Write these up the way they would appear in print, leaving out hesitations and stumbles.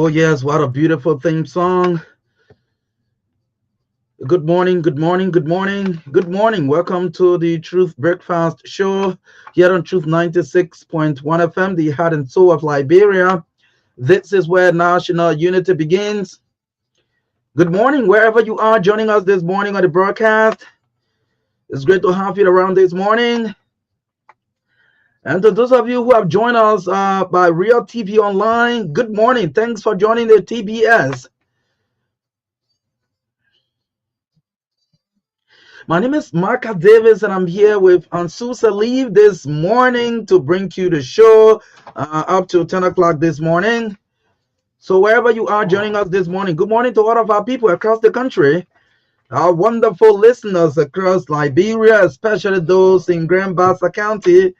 Oh, yes, what a beautiful theme song. Good morning, good morning, good morning, good morning. Welcome to the Truth Breakfast Show here on Truth 96.1 FM, the heart and soul of Liberia. This is where national unity begins. Good morning, wherever you are joining us this morning on the broadcast. It's great to have you around this morning. And to those of you who have joined us by Real TV Online, good morning. Thanks for joining the TBS. My name is Marka Davis, and I'm here with Ansu Salif this morning to bring you the show up to 10 o'clock this morning. So wherever you are joining us this morning, good morning to all of our people across the country, our wonderful listeners across Liberia, especially those in Grand Bassa County.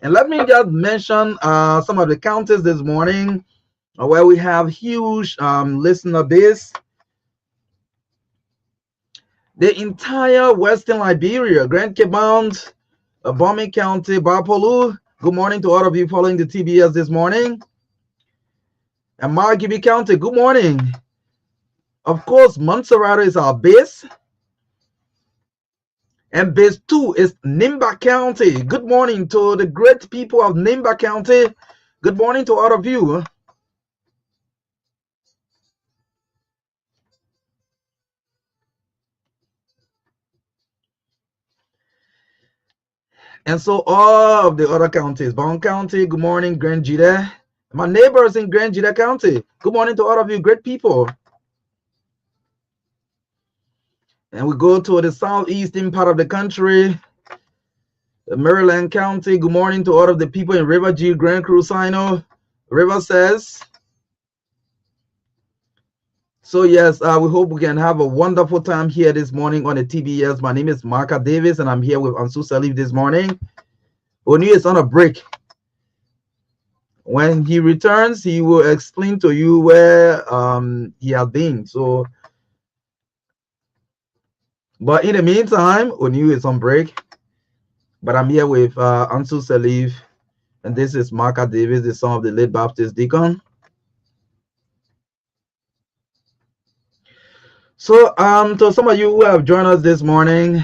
And let me just mention some of the counties this morning where we have huge listener base. The entire Western Liberia, Grand Cabount, Bombay County, Bapolu. Good morning to all of you following the TBS this morning. And Margibi County, good morning. Of course, Montserrat is our base. And base 2 is Nimba County. Good morning to the great people of Nimba County. Good morning to all of you. And so all of the other counties, Bon County, good morning, Grand Jida. My neighbors in Grand Jida County, good morning to all of you great people. And we go to the southeastern part of the country, Maryland County. Good morning to all of the people in River G, Grand Crucino. River says. So yes, we hope we can have a wonderful time here this morning on the TBS. My name is Marka Davis, and I'm here with Ansu Salif this morning. Oni is on a break. When he returns, he will explain to you where he has been. So, but in the meantime, Oni is on break. But I'm here with Ansu Salif, and this is Marka Davis, the son of the late Baptist deacon. So, to some of you who have joined us this morning,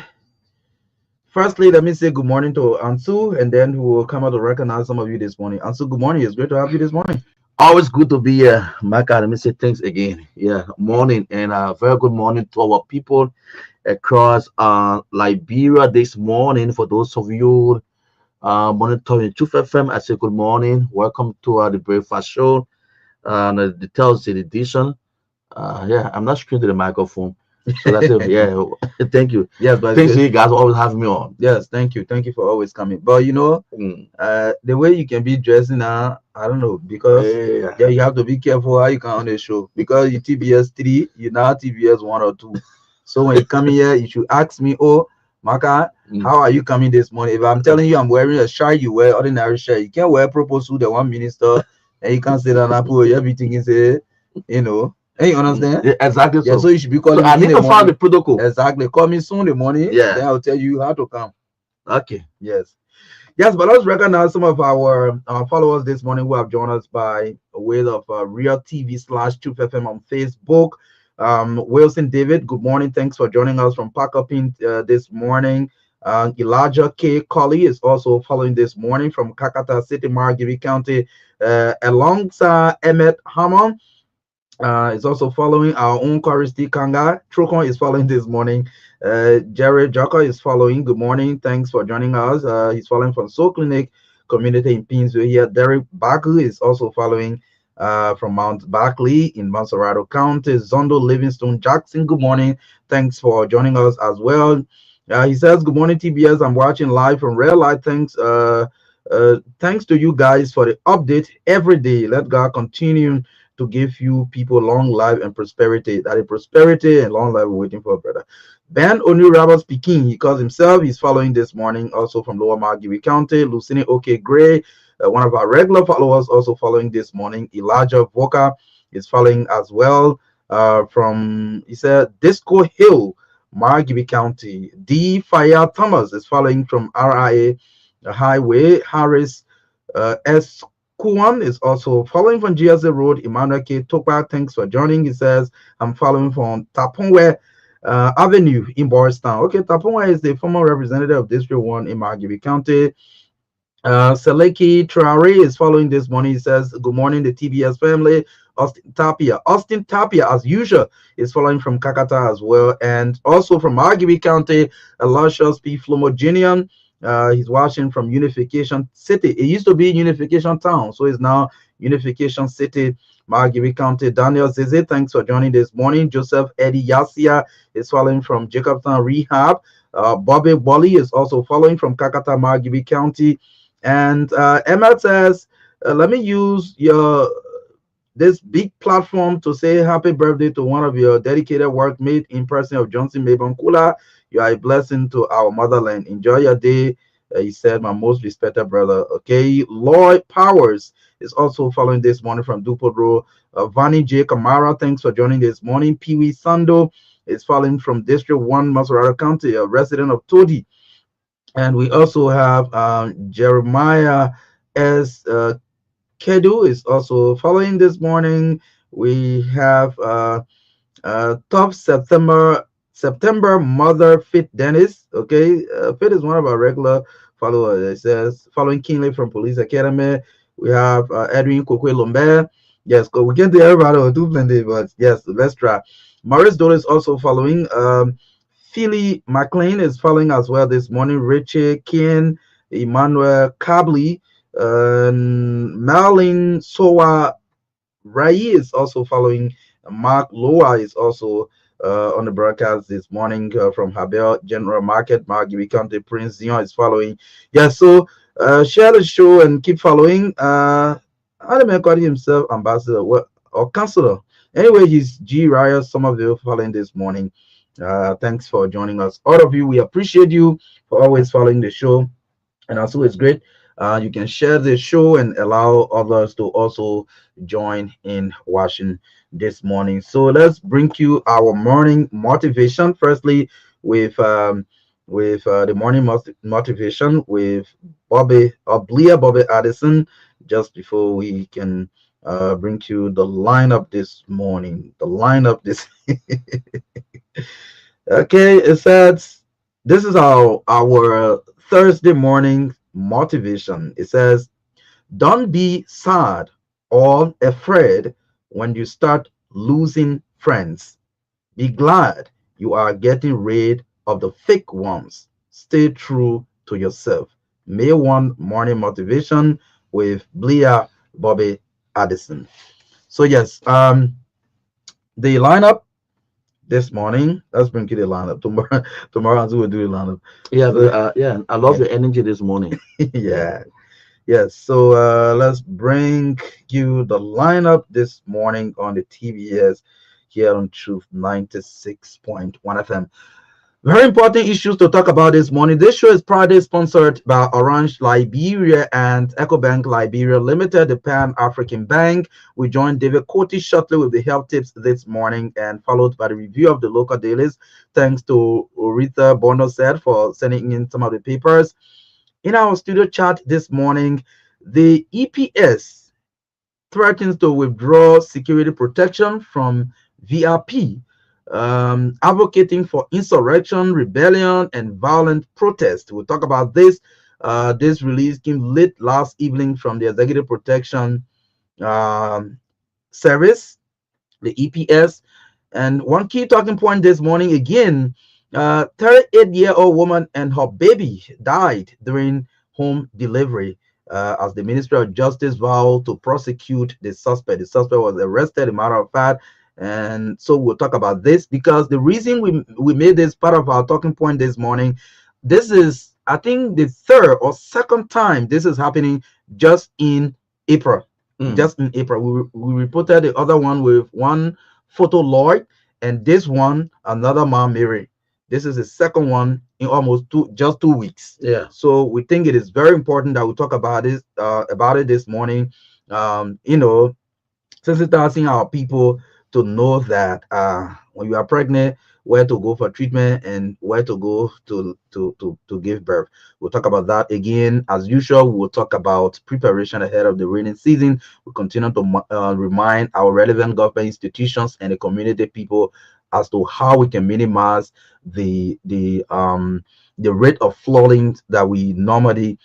firstly, let me say good morning to Ansu, and then we will come out to recognize some of you this morning. Ansu, good morning. It's great to have you this morning. Always good to be here, Marka. Let me say thanks again. Yeah, morning and very good morning to our people across Liberia this morning. For those of you monitoring Truth FM, I say good morning. Welcome to the breakfast show, the Thursday edition. Yeah, I'm not screaming to the microphone. So that's it. Yeah, thank you. Yes, but Thanks to you guys for always having me on. yes, thank you. Thank you for always coming. But you know, the way you can be dressing now, I don't know, because Yeah. you have to be careful how you come on the show. Because you TBS 3, you now TBS 1 or 2. So when you come here, you should ask me, oh, Maka, how are you coming this morning? If I'm telling you I'm wearing a shirt, you wear ordinary shirt. You can't wear proposal suit, the one minister, and you can't say that everything is you know. Hey, you understand? Yeah, exactly. Yeah, so you should be So calling I me in need the to follow morning. the protocol. Exactly. Call me soon in the morning. Yeah. Then I'll tell you how to come. Okay. Yes. Yes, but let's recognize some of our followers this morning who have joined us by way of Real TV / Truth FM on Facebook. Wilson David, good morning. Thanks for joining us from Pakapin this morning. Elijah K. Colley is also following this morning from Kakata City, Margibi County, alongside Emmett Hammond. Is also following our own Choristi Kanga. Trokon is following this morning. Jared Jaka is following. Good morning. Thanks for joining us. He's following from Soul Clinic Community in Pinsville here. Derek Barkley is also following from Mount Barkley in Montserrat County. Zondo Livingstone Jackson. Good morning. Thanks for joining us as well. He says, good morning, TBS. I'm watching live from Real Life. Thanks to you guys for the update every day. Let God continue to give you people long life and prosperity. That is prosperity and long life we're waiting for, brother. Ben Onu Roberts speaking. He calls himself. He's following this morning, also from Lower Margibi County. Lucini OK Gray, one of our regular followers, also following this morning. Elijah Voka is following as well. He said, Disco Hill, Margibi County. D. Fire Thomas is following from RIA Highway. Harris S. Kuan is also following from GSA Road. Emmanuel K. Tokpa, thanks for joining. He says, I'm following from Tapongwe Avenue in Boystown. Okay, Tapongwe is the former representative of District 1 in Margibi County. Seleki Traore is following this morning. He says, good morning, the TBS family. Austin Tapia, as usual, is following from Kakata as well. And also from Margibi County, Aloysius P. Flomogenian. He's watching from Unification City. It used to be Unification Town, so it's now Unification City, Margibi County. Daniel Zizi, thanks for joining this morning. Joseph Eddie Yasia is following from Jacobstown Rehab. Bobby Wally is also following from Kakata, Margibi County. And Emma says, let me use your this big platform to say happy birthday to one of your dedicated workmates in person of Johnson Mabon Kula. You are a blessing to our motherland. Enjoy your day. He said, my most respected brother. Okay. Lloyd Powers is also following this morning from Dupont Road. Vani J. Kamara, thanks for joining this morning. Pee Wee Sando is following from District 1, Maserati County, a resident of Todi. And we also have Jeremiah S. Kedu is also following this morning. We have top September Mother Fit Dennis. Okay, Fit is one of our regular followers. It says following Kinley from Police Academy. We have Edwin Kokwe Lombe. Yes, we can't do everybody or do plenty, but yes, let's try. Maurice Dole is also following. Philly McLean is following as well this morning. Richie Kin, Emmanuel Kabli, Marlin Sowa Rai is also following. Mark Loa is also on the broadcast this morning from Habel General Market. Margibi County Prince Zion is following. Yeah, so share the show and keep following. Adam called himself ambassador or counselor. Anyway, he's G Raya. Some of you following this morning. Thanks for joining us. All of you, we appreciate you for always following the show. And also, it's great. You can share the show and allow others to also join in watching this morning. So let's bring you our morning motivation. Firstly, with the morning motivation with Bobby Addison. Just before we can bring you the lineup this morning. The lineup this. Okay, it says this is our Thursday morning motivation. It says, don't be sad or afraid when you start losing friends. Be glad you are getting rid of the fake ones. Stay true to yourself. May 1 morning motivation with Blia Bobby Addison. So yes, the lineup this morning. Let's bring you the lineup tomorrow. Tomorrow we'll do the lineup. Yeah, So, yeah. I love your energy this morning. yeah. Yes. So let's bring you the lineup this morning on the TBS here on Truth 96.1 FM. Very important issues to talk about this morning. This show is proudly sponsored by Orange Liberia and EcoBank Liberia Limited, the Pan African Bank. We joined David Coty shortly with the health tips this morning and followed by the review of the local dailies. Thanks to Aretha Bono said for sending in some of the papers. In our studio chat this morning, the EPS threatens to withdraw security protection from VRP, advocating for insurrection, rebellion, and violent protest. We'll talk about this. This release came late last evening from the Executive Protection Service, the EPS. And one key talking point this morning again, 38-year-old woman and her baby died during home delivery as the Ministry of Justice vowed to prosecute the suspect. The suspect was arrested, a matter of fact. And so we'll talk about this because the reason we made this part of our talking point this morning, this is, I think, the third or second time this is happening just in April. Just in April. We reported the other one with one photo Lloyd, and this one, another mom Mary. This is the second one in almost just 2 weeks. Yeah. So we think it is very important that we talk about it this morning. Sensitizing our people to know that when you are pregnant, where to go for treatment and where to go to give birth. We'll talk about that again. As usual, we'll talk about preparation ahead of the rainy season. We continue to remind our relevant government institutions and the community people as to how we can minimize the rate of flooding that we normally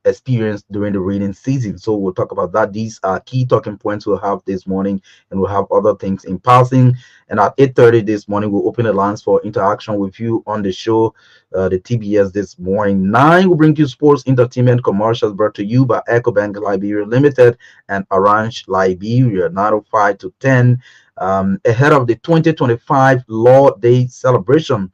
experience during the rainy season. So we'll talk about that. These are key talking points we'll have this morning, and we'll have other things in passing. And at 8:30 this morning, we'll open the lines for interaction with you on the show, the TBS this morning. 9 will bring you sports, entertainment, commercials brought to you by EcoBank Liberia Limited and Orange Liberia, 9:05 to 10. Ahead of the 2025 Law Day celebration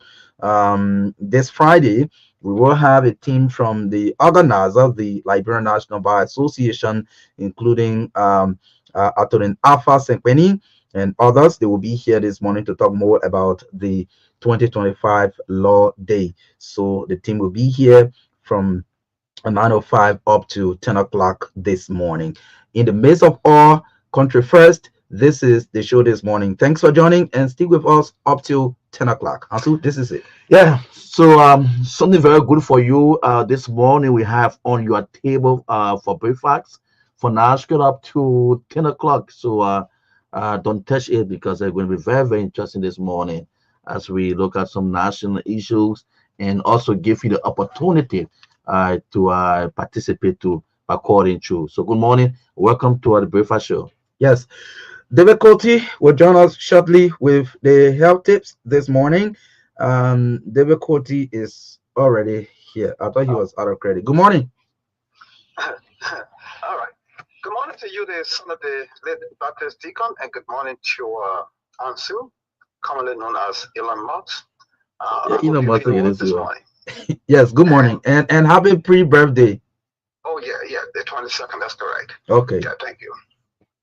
this Friday, we will have a team from the organizer, the Liberian National Bar Association, including Atonin Alpha Senkweni and others. They will be here this morning to talk more about the 2025 Law Day. So the team will be here from 9:05 up to 10 o'clock this morning. In the midst of all, country first, this is the show this morning. Thanks for joining and stick with us up till 10 o'clock. Asu, this is it. Yeah, so something very good for you. This morning we have on your table for breakfast for now straight up to 10 o'clock. So don't touch it because they're going to be very, very interesting this morning as we look at some national issues and also give you the opportunity to participate to according to. So good morning. Welcome to the breakfast show. Yes, David Coty will join us shortly with the health tips this morning. David Coty is already here. I thought he was out of credit. Good morning. All right. Good morning to you, the son of the late Baptist deacon, and good morning to Ansu, commonly known as Elon Musk. Yeah, I you hope know, you're Martha, feeling it well is this well. morning. Yes, good morning. And And happy pre-birthday. oh yeah, the 22nd. That's correct. Okay. Yeah, thank you.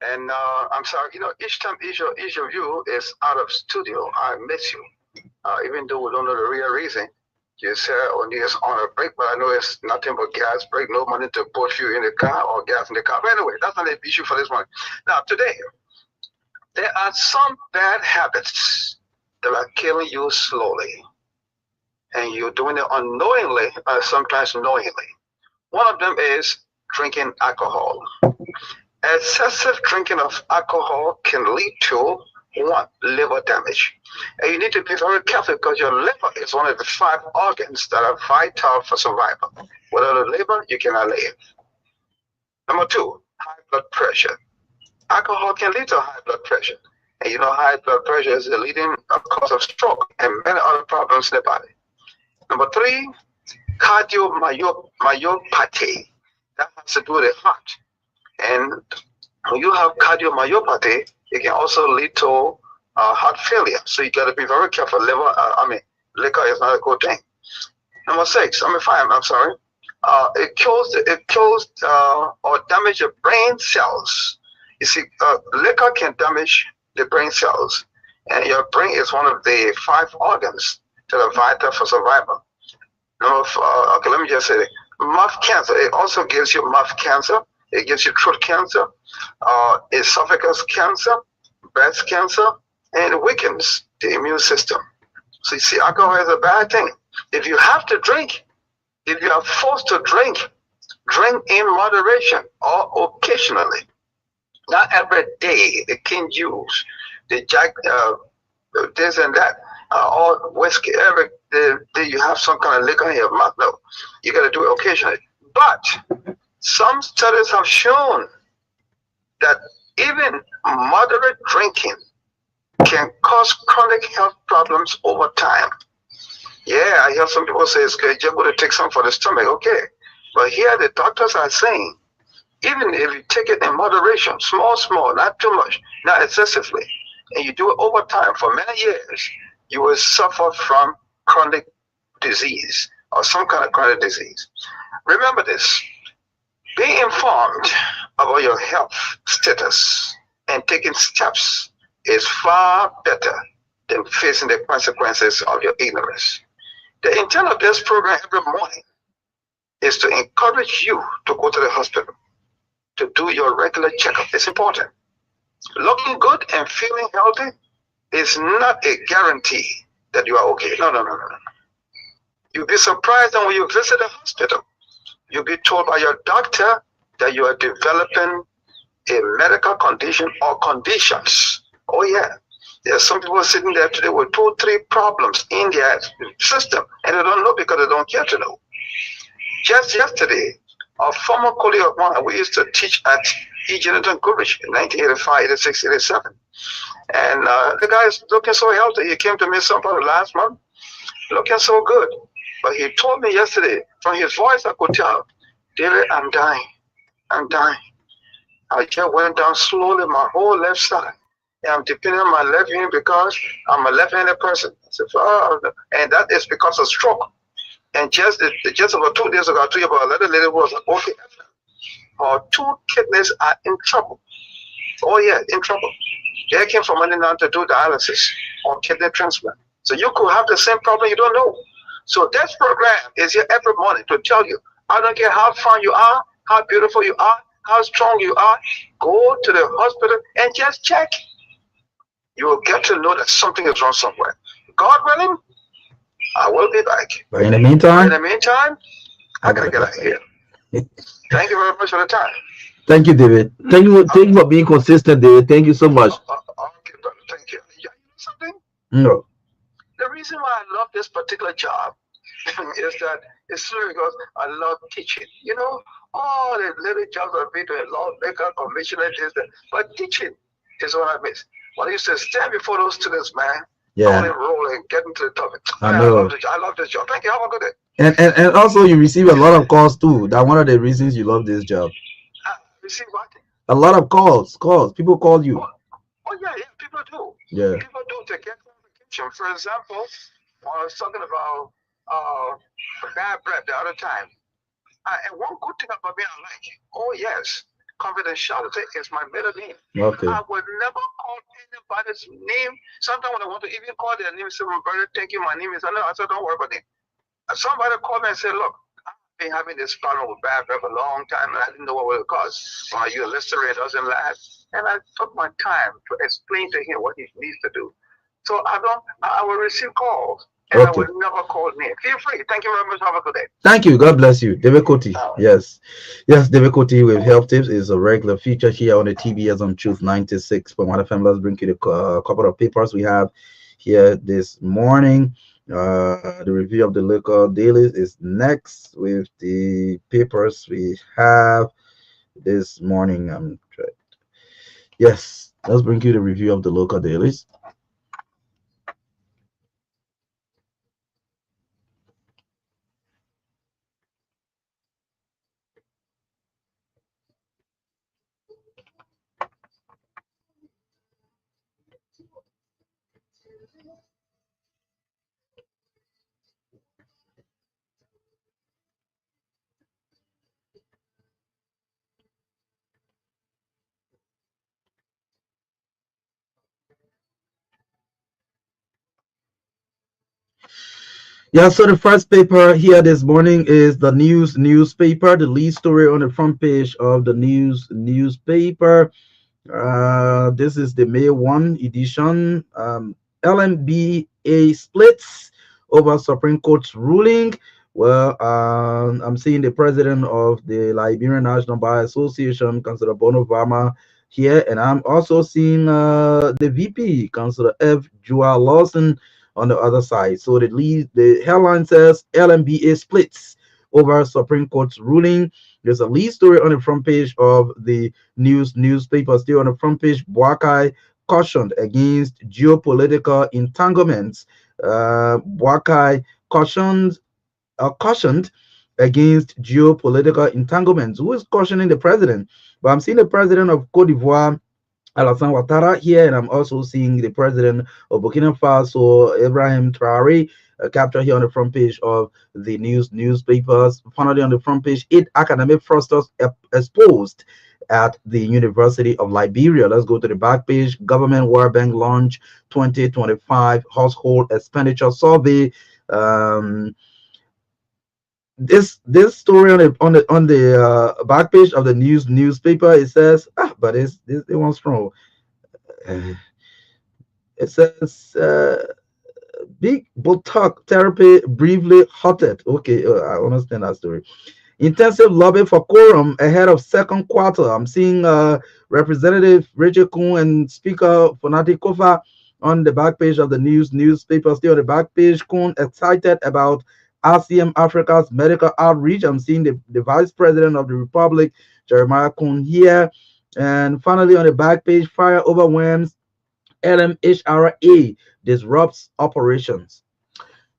And I'm sorry, each time each of you is out of studio, I miss you. Even though we don't know the real reason. You said on this on a break, but I know it's nothing but gas break, no money to put you in the car or gas in the car. But anyway, that's not the issue for this one. Now, today, there are some bad habits that are killing you slowly, and you're doing it unknowingly, sometimes knowingly. One of them is drinking alcohol. Excessive drinking of alcohol can lead to one, liver damage. And you need to be very careful because your liver is one of the five organs that are vital for survival. Without a liver, you cannot live. Number two, high blood pressure. Alcohol can lead to high blood pressure. And high blood pressure is the leading cause of stroke and many other problems in the body. Number three, cardiomyopathy. That has to do with the heart. And when you have cardiomyopathy, it can also lead to heart failure. So you got to be very careful. Liquor is not a good thing. Number five, I'm sorry. It kills or damage your brain cells. You see, liquor can damage the brain cells, and your brain is one of the five organs that are vital for survival. Okay, let me just say it. Mouth cancer. It also gives you mouth cancer. It gives you throat cancer, esophagus cancer, breast cancer, and it weakens the immune system. So you see, alcohol is a bad thing. If you have to drink, if you are forced to drink, drink in moderation or occasionally. Not every day. The King Jews, the Jack, this and that, or whiskey. Every day you have some kind of liquor in your mouth. No, you got to do it occasionally. But some studies have shown that even moderate drinking can cause chronic health problems over time. Yeah, I hear some people say it's good, you're going to take some for the stomach. Okay. But here the doctors are saying, even if you take it in moderation, small, not too much, not excessively, and you do it over time for many years, you will suffer from chronic disease or some kind of chronic disease. Remember this. Be informed about your health status and taking steps is far better than facing the consequences of your ignorance. The intent of this program every morning is to encourage you to go to the hospital to do your regular checkup. It's important. Looking good and feeling healthy is not a guarantee that you are okay. No, no, no, no. You'll be surprised that when you visit a hospital, you'll be told by your doctor that you are developing a medical condition or conditions. Oh, yeah. There are some people sitting there today with two, three problems in their system, and they don't know because they don't care to know. Just yesterday, a former colleague of mine, we used to teach at E. Jonathan Goodrich in 1985, 86, 87. And the guy is looking so healthy. He came to me sometime last month, looking so good. But he told me yesterday, from his voice, I could tell, David, I'm dying. I'm dying. I just went down slowly my whole left side. And I'm depending on my left hand because I'm a left-handed person. I said, oh, and that is because of stroke. And just about 2 days ago, I told you about a little lady who was like, okay, her two kidneys are in trouble. Oh yeah, in trouble. They came from money now to do dialysis or kidney transplant. So you could have the same problem you don't know. So this program is here every morning to tell you, I don't care how fine you are, how beautiful you are, how strong you are, go to the hospital and just check. You will get to know that something is wrong somewhere. God willing, I will be back. But in the In meantime, the meantime, I I gotta gotta get go. out of here. Thank you very much for the time. Thank you, David. Uh, Thank you for being consistent, David. Thank you so much. okay, brother. Thank you. Yeah, you know something? No. The reason why I love this particular job is that it's simply because I love teaching. You know, all the little jobs I've been doing, lawmaker, commissioner, this, that. But teaching is what I miss. When I used to stand before those students, man, Yeah, calling, rolling, getting to the topic. I Man, I love know. this. I love this job. Thank you. Have a good day. And also you receive a lot of calls too. That one of the reasons you love this job. Receive what? A lot of calls. People call you. Oh, oh yeah, yeah. People do. Yeah. People do to get clarification. For example, I was talking about bad breath the other time. And one good thing about me, I like, oh yes, confidentiality is my middle name. Okay. I would never call anybody's name. Sometimes when I want to even call their name, say, my brother, thank you, my name is, I said, don't worry about it. Somebody called me and said, look, I've been having this problem with bad breath a long time, and I didn't know what it would cause. You Listerine doesn't last. And I took my time to explain to him what he needs to do. So I will receive calls, and I Okay. will never call name. Feel free. Thank you very much. Have a good day. Thank you. God bless you. David Koti. Yes. Yes, David Koti with Health Tips is a regular feature here on the TBS on Truth 96 from one FM. Let's bring you the couple of papers we have here this morning. The review of the local dailies is next with the papers we have this morning. Yes, let's bring you the review of the local dailies. Yeah, so the first paper here this morning is the newspaper, the lead story on the front page of the newspaper. This is the May 1 edition. LMBA splits over Supreme Court's ruling. Well, I'm seeing the president of the Liberian National Bar Association, Councillor Bono Vama, here, and I'm also seeing the VP, Councillor F. Joa Lawson, on the other side. So the headline says LMBA splits over Supreme Court's ruling. There's a lead story on the front page of the newspaper. Still on the front page, Boakai cautioned against geopolitical entanglements. Boakai cautioned against geopolitical entanglements. Who is cautioning the president? But I'm seeing the president of Cote d'Ivoire, Alassane Ouattara, here, and I'm also seeing the president of Burkina Faso, Ibrahim Traore, captured here on the front page of the newspapers. Finally, on the front page, 8 academic fraudsters exposed at the University of Liberia. Let's go to the back page. Government World Bank launch 2025 household expenditure survey. Um, this story on the back page of the newspaper, it says, but it one's wrong. Uh, it says big Botox therapy briefly halted. Okay, I understand that story. Intensive lobby for quorum ahead of second quarter. I'm seeing Representative Rachel Kuhn and Speaker Fonati Kofa on the back page of the newspaper. Still on the back page, Kuhn excited about RCM Africa's medical outreach. I'm seeing the Vice President of the Republic, Jeremiah Kuhn, here. And finally, on the back page, fire overwhelms LMHRA disrupts operations.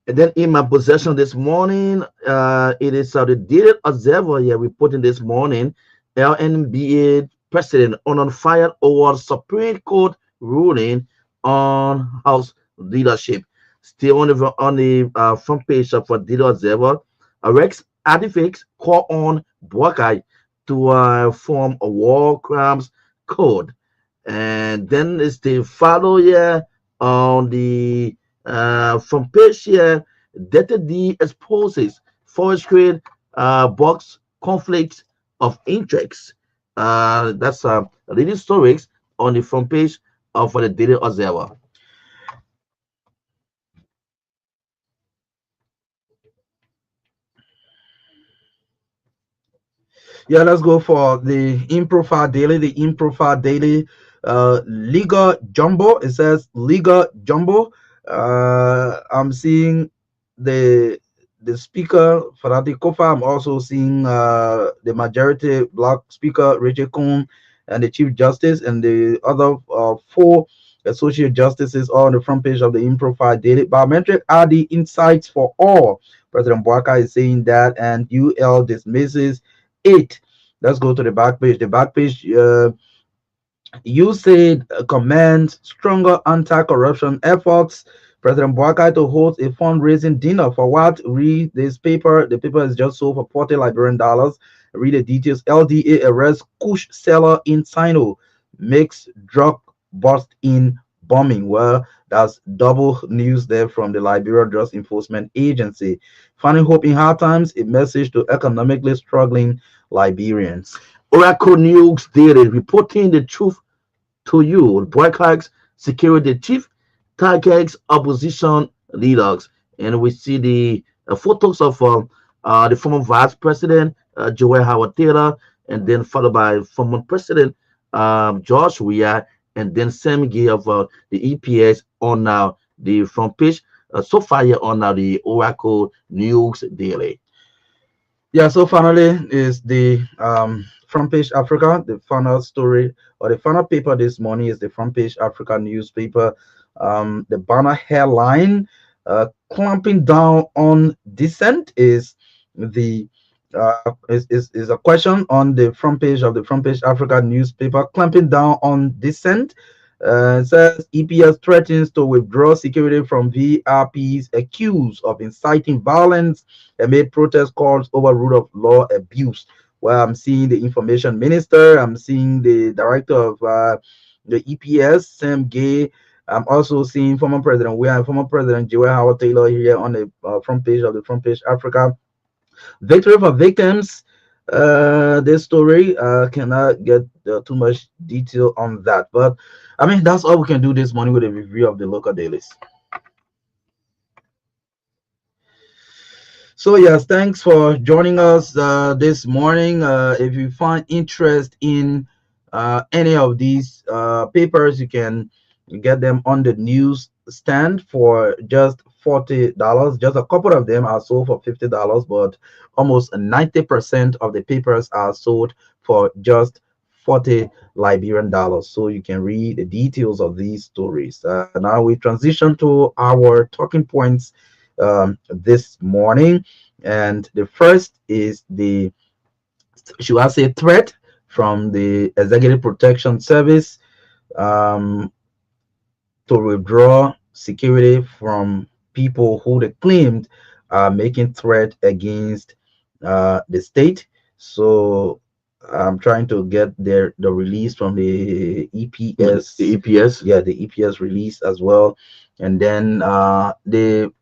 And then in my possession this morning, it is the Daily Observer here reporting this morning, LNBA president on fire over Supreme Court ruling on House leadership. Still on the front page of Daily Observer, Rex Artifacts call on Buakai to form a war crimes code. And then it's the follow here on the from page here, Data D exposes forest trade box conflicts of interest. That's leading stories on the front page of the Daily Observer. Yeah, let's go for the Improfile Daily. The Improfile Daily Liga Jumbo. It says Liga Jumbo. I'm seeing the the speaker Farati Kofa. I'm also seeing the majority black speaker Richard Kuhn and the Chief Justice and the other four associate justices are on the front page of the Improfile Daily. Biometric ID insights for all. President Boaka is saying that, and UL dismisses it. Let's go to the back page. The back page, you said commands stronger anti-corruption efforts. President Boakai to host a fundraising dinner for what? Read this paper. The paper is just sold for 40 Liberian dollars. Read the details. LDA arrests Kush seller in Sino. Makes drug bust in bombing. Well, that's double news there from the Liberia Drugs Enforcement Agency. Finding hope in hard times, a message to economically struggling Liberians. Oracle News Daily reporting the truth to you. Boycotts security chief targets opposition leaders, and we see the photos of the former vice president Joel Howard Taylor, and then followed by former president George Weah, and then Sam Gay of the EPS on now the front page. So far here on now the Oracle News Daily. Yeah, so finally is the front page Africa. The final story or the final paper this morning is the front page Africa newspaper. The banner headline, clamping down on dissent is the is a question on the front page of the front page Africa newspaper. Clamping down on dissent. It says EPS threatens to withdraw security from VRPs accused of inciting violence amid protest calls over rule of law abuse. Well, I'm seeing the information minister, I'm seeing the director of the EPS, Sam Gay. I'm also seeing former President Weah and former President Joel Howard Taylor here on the front page of the front page Africa. Victory for victims. This story cannot get too much detail on that, but I mean that's all we can do this morning with a review of the local dailies. So yes, thanks for joining us this morning. If you find interest in any of these papers, you can get them on the news stand for just $40. Just a couple of them are sold for $50, but almost 90% of the papers are sold for just 40 Liberian dollars. So you can read the details of these stories. Now we transition to our talking points this morning, and the first is the, should I say, threat from the Executive Protection Service um, to withdraw security from people who they claimed are making threat against the state. So I'm trying to get the release from the EPS. The EPS. Yeah, the EPS release as well. And then the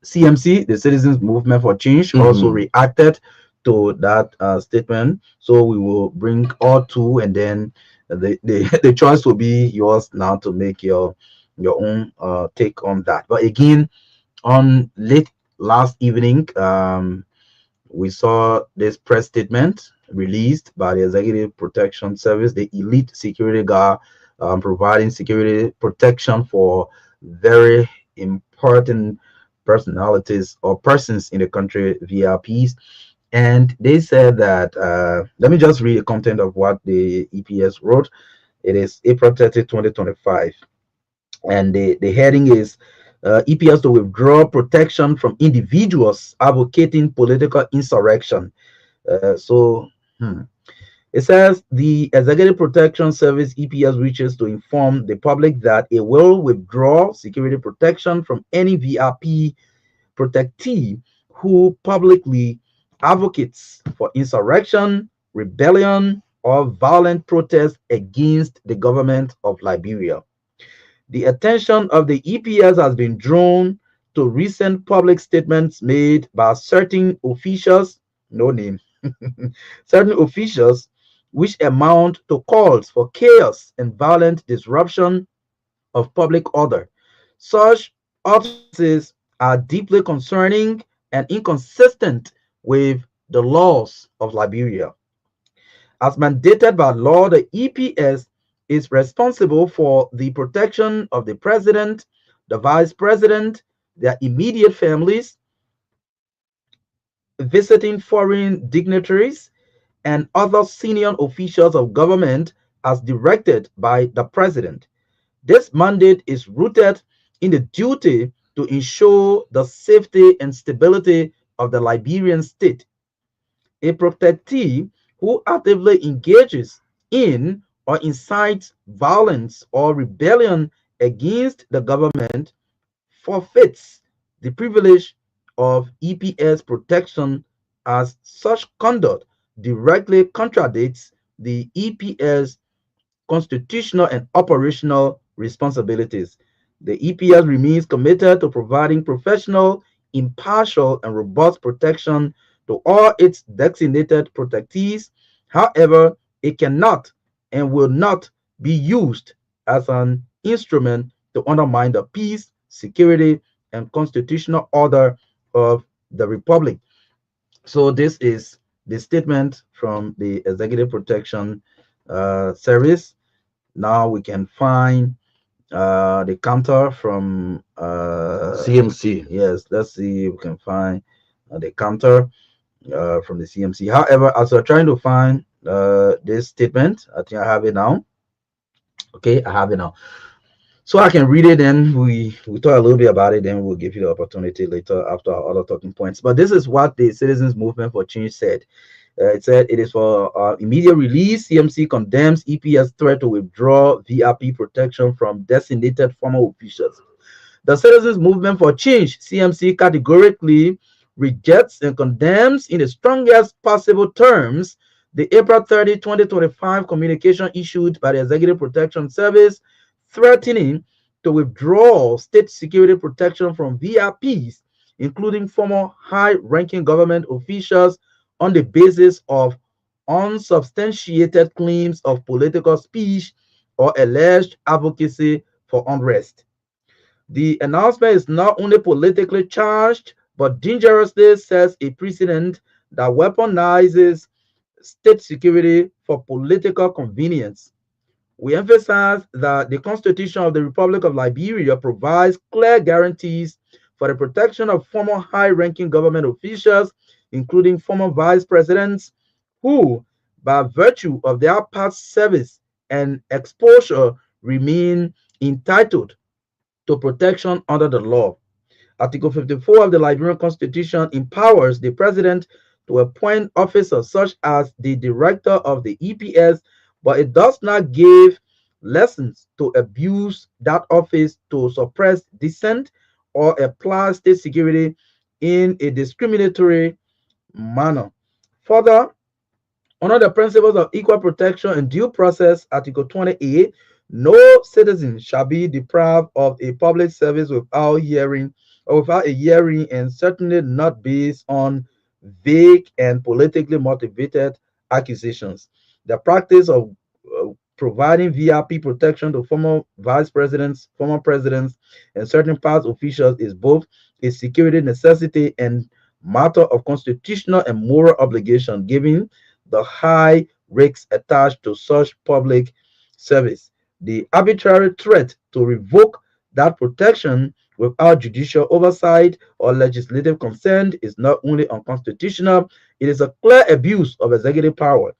CMC, the Citizens Movement for Change, also reacted to that statement. So we will bring all two, and then The choice will be yours now to make your own take on that. But again, on late last evening, we saw this press statement released by the Executive Protection Service, the elite security guard, providing security protection for very important personalities or persons in the country, VIPs. And they said that, let me just read the content of what the EPS wrote. It is April 30, 2025. And the heading is EPS to withdraw protection from individuals advocating political insurrection. So it says the Executive Protection Service EPS reaches to inform the public that it will withdraw security protection from any VIP protectee who publicly advocates for insurrection, rebellion, or violent protest against the government of Liberia. The attention of the EPS has been drawn to recent public statements made by certain officials, no name, certain officials, which amount to calls for chaos and violent disruption of public order. Such utterances are deeply concerning and inconsistent with the laws of Liberia. As mandated by law, the EPS is responsible for the protection of the president, the vice president, their immediate families, visiting foreign dignitaries, and other senior officials of government as directed by the president. This mandate is rooted in the duty to ensure the safety and stability of the Liberian state. A protectee who actively engages in or incites violence or rebellion against the government forfeits the privilege of EPS protection, as such conduct directly contradicts the EPS constitutional and operational responsibilities. The EPS remains committed to providing professional, impartial, and robust protection to all its designated protectees. However, it cannot and will not be used as an instrument to undermine the peace, security, and constitutional order of the Republic. So, this is the statement from the Executive Protection Service. Now we can find the counter from CMC. yes, let's see if we can find the counter from the CMC. However, as we're trying to find this statement, I think I have it now. Okay, I have it now. So I can read it, and we talk a little bit about it, then we'll give you the opportunity later after our other talking points. But this is what the Citizens Movement for Change said. It said it is for immediate release. CMC condemns EPS threat to withdraw VIP protection from designated former officials. The Citizens Movement for Change, CMC, categorically rejects and condemns in the strongest possible terms the April 30, 2025 communication issued by the Executive Protection Service threatening to withdraw state security protection from VIPs, including former high-ranking government officials, on the basis of unsubstantiated claims of political speech or alleged advocacy for unrest. The announcement is not only politically charged, but dangerously sets a precedent that weaponizes state security for political convenience. We emphasize that the Constitution of the Republic of Liberia provides clear guarantees for the protection of former high ranking government officials, including former vice presidents, who, by virtue of their past service and exposure, remain entitled to protection under the law. Article 54 of the Liberian Constitution empowers the president to appoint officers such as the director of the EPS, but it does not give lessons to abuse that office to suppress dissent or apply state security in a discriminatory manner. Further, under the principles of equal protection and due process, Article 28, no citizen shall be deprived of a public service without hearing or without a hearing, and certainly not based on vague and politically motivated accusations. The practice of providing VIP protection to former vice presidents, former presidents, and certain past officials is both a security necessity and matter of constitutional and moral obligation, given the high risks attached to such public service. The arbitrary threat to revoke that protection without judicial oversight or legislative consent is not only unconstitutional, it is a clear abuse of executive power.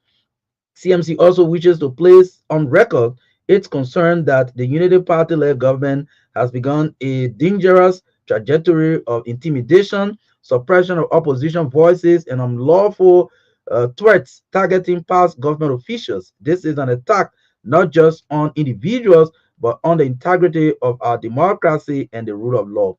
CMC also wishes to place on record its concern that the Unity Party led government has begun a dangerous trajectory of intimidation, suppression of opposition voices, and unlawful threats targeting past government officials. This is an attack not just on individuals, but on the integrity of our democracy and the rule of law.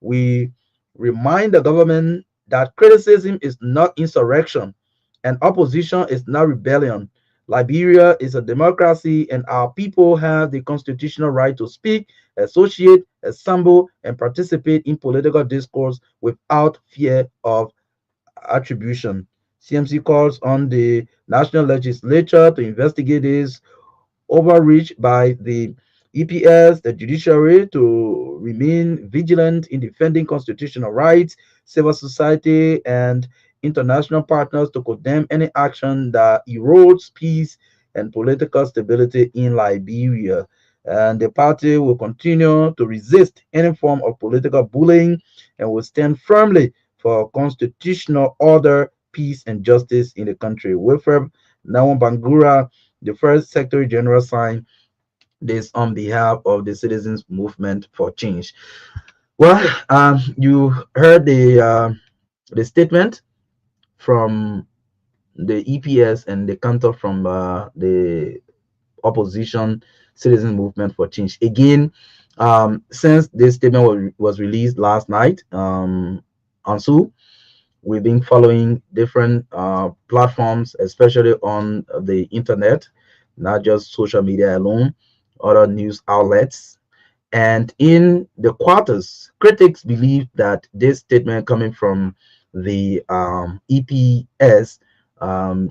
We remind the government that criticism is not insurrection and opposition is not rebellion. Liberia is a democracy, and our people have the constitutional right to speak, associate, assemble, and participate in political discourse without fear of attribution. CMC calls on the national legislature to investigate this overreach by the EPS, the judiciary, to remain vigilant in defending constitutional rights, civil society, and international partners to condemn any action that erodes peace and political stability in Liberia. And the party will continue to resist any form of political bullying and will stand firmly for constitutional order, peace, and justice in the country. Wilfred Nawon Bangura, the first Secretary General, signed this on behalf of the Citizens Movement for Change. Well, you heard the statement from the EPS and the counter from the opposition Citizen Movement for Change. Again, since this statement was released last night, on Sue, we've been following different platforms, especially on the internet, not just social media alone, other news outlets. And in the quarters, critics believe that this statement coming from the EPS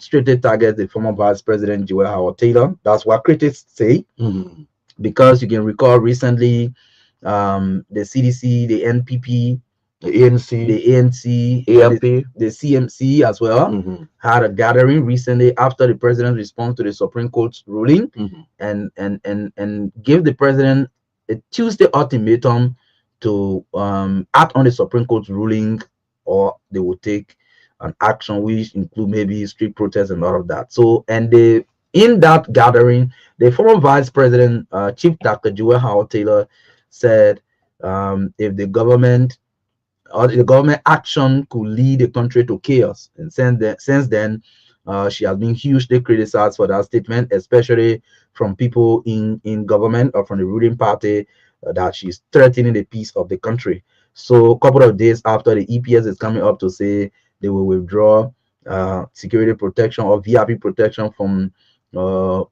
straightly targets the former Vice President Joel Howard Taylor. That's what critics say, because you can recall recently the CDC, the NPP, The ANC, the ANC, AMP. the CMC as well had a gathering recently after the president's response to the Supreme Court's ruling, and give the president a Tuesday ultimatum to act on the Supreme Court's ruling, or they will take an action which include maybe street protests and all of that. So, and they in that gathering, the former Vice President, Chief Dr. Joel Howard Taylor, said if the government or the government action could lead the country to chaos. And since then, she has been hugely criticized for that statement, especially from people in government or from the ruling party, that she's threatening the peace of the country. So a couple of days after, the EPS is coming up to say they will withdraw security protection or VIP protection from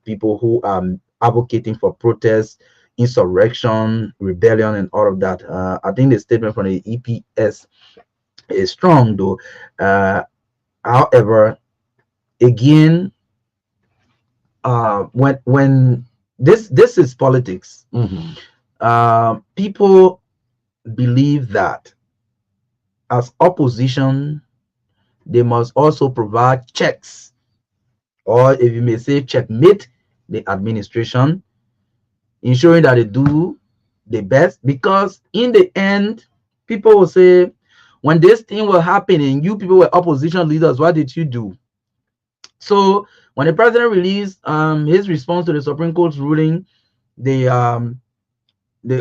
people who are advocating for protests, insurrection, rebellion, and all of that. I think the statement from the EPS is strong, though. However, again, when this is politics, people believe that as opposition, they must also provide checks, or if you may say, checkmate the administration, ensuring that they do the best. Because in the end, people will say, when this thing will happen and you people were opposition leaders, what did you do? So when the president released his response to the Supreme Court's ruling, the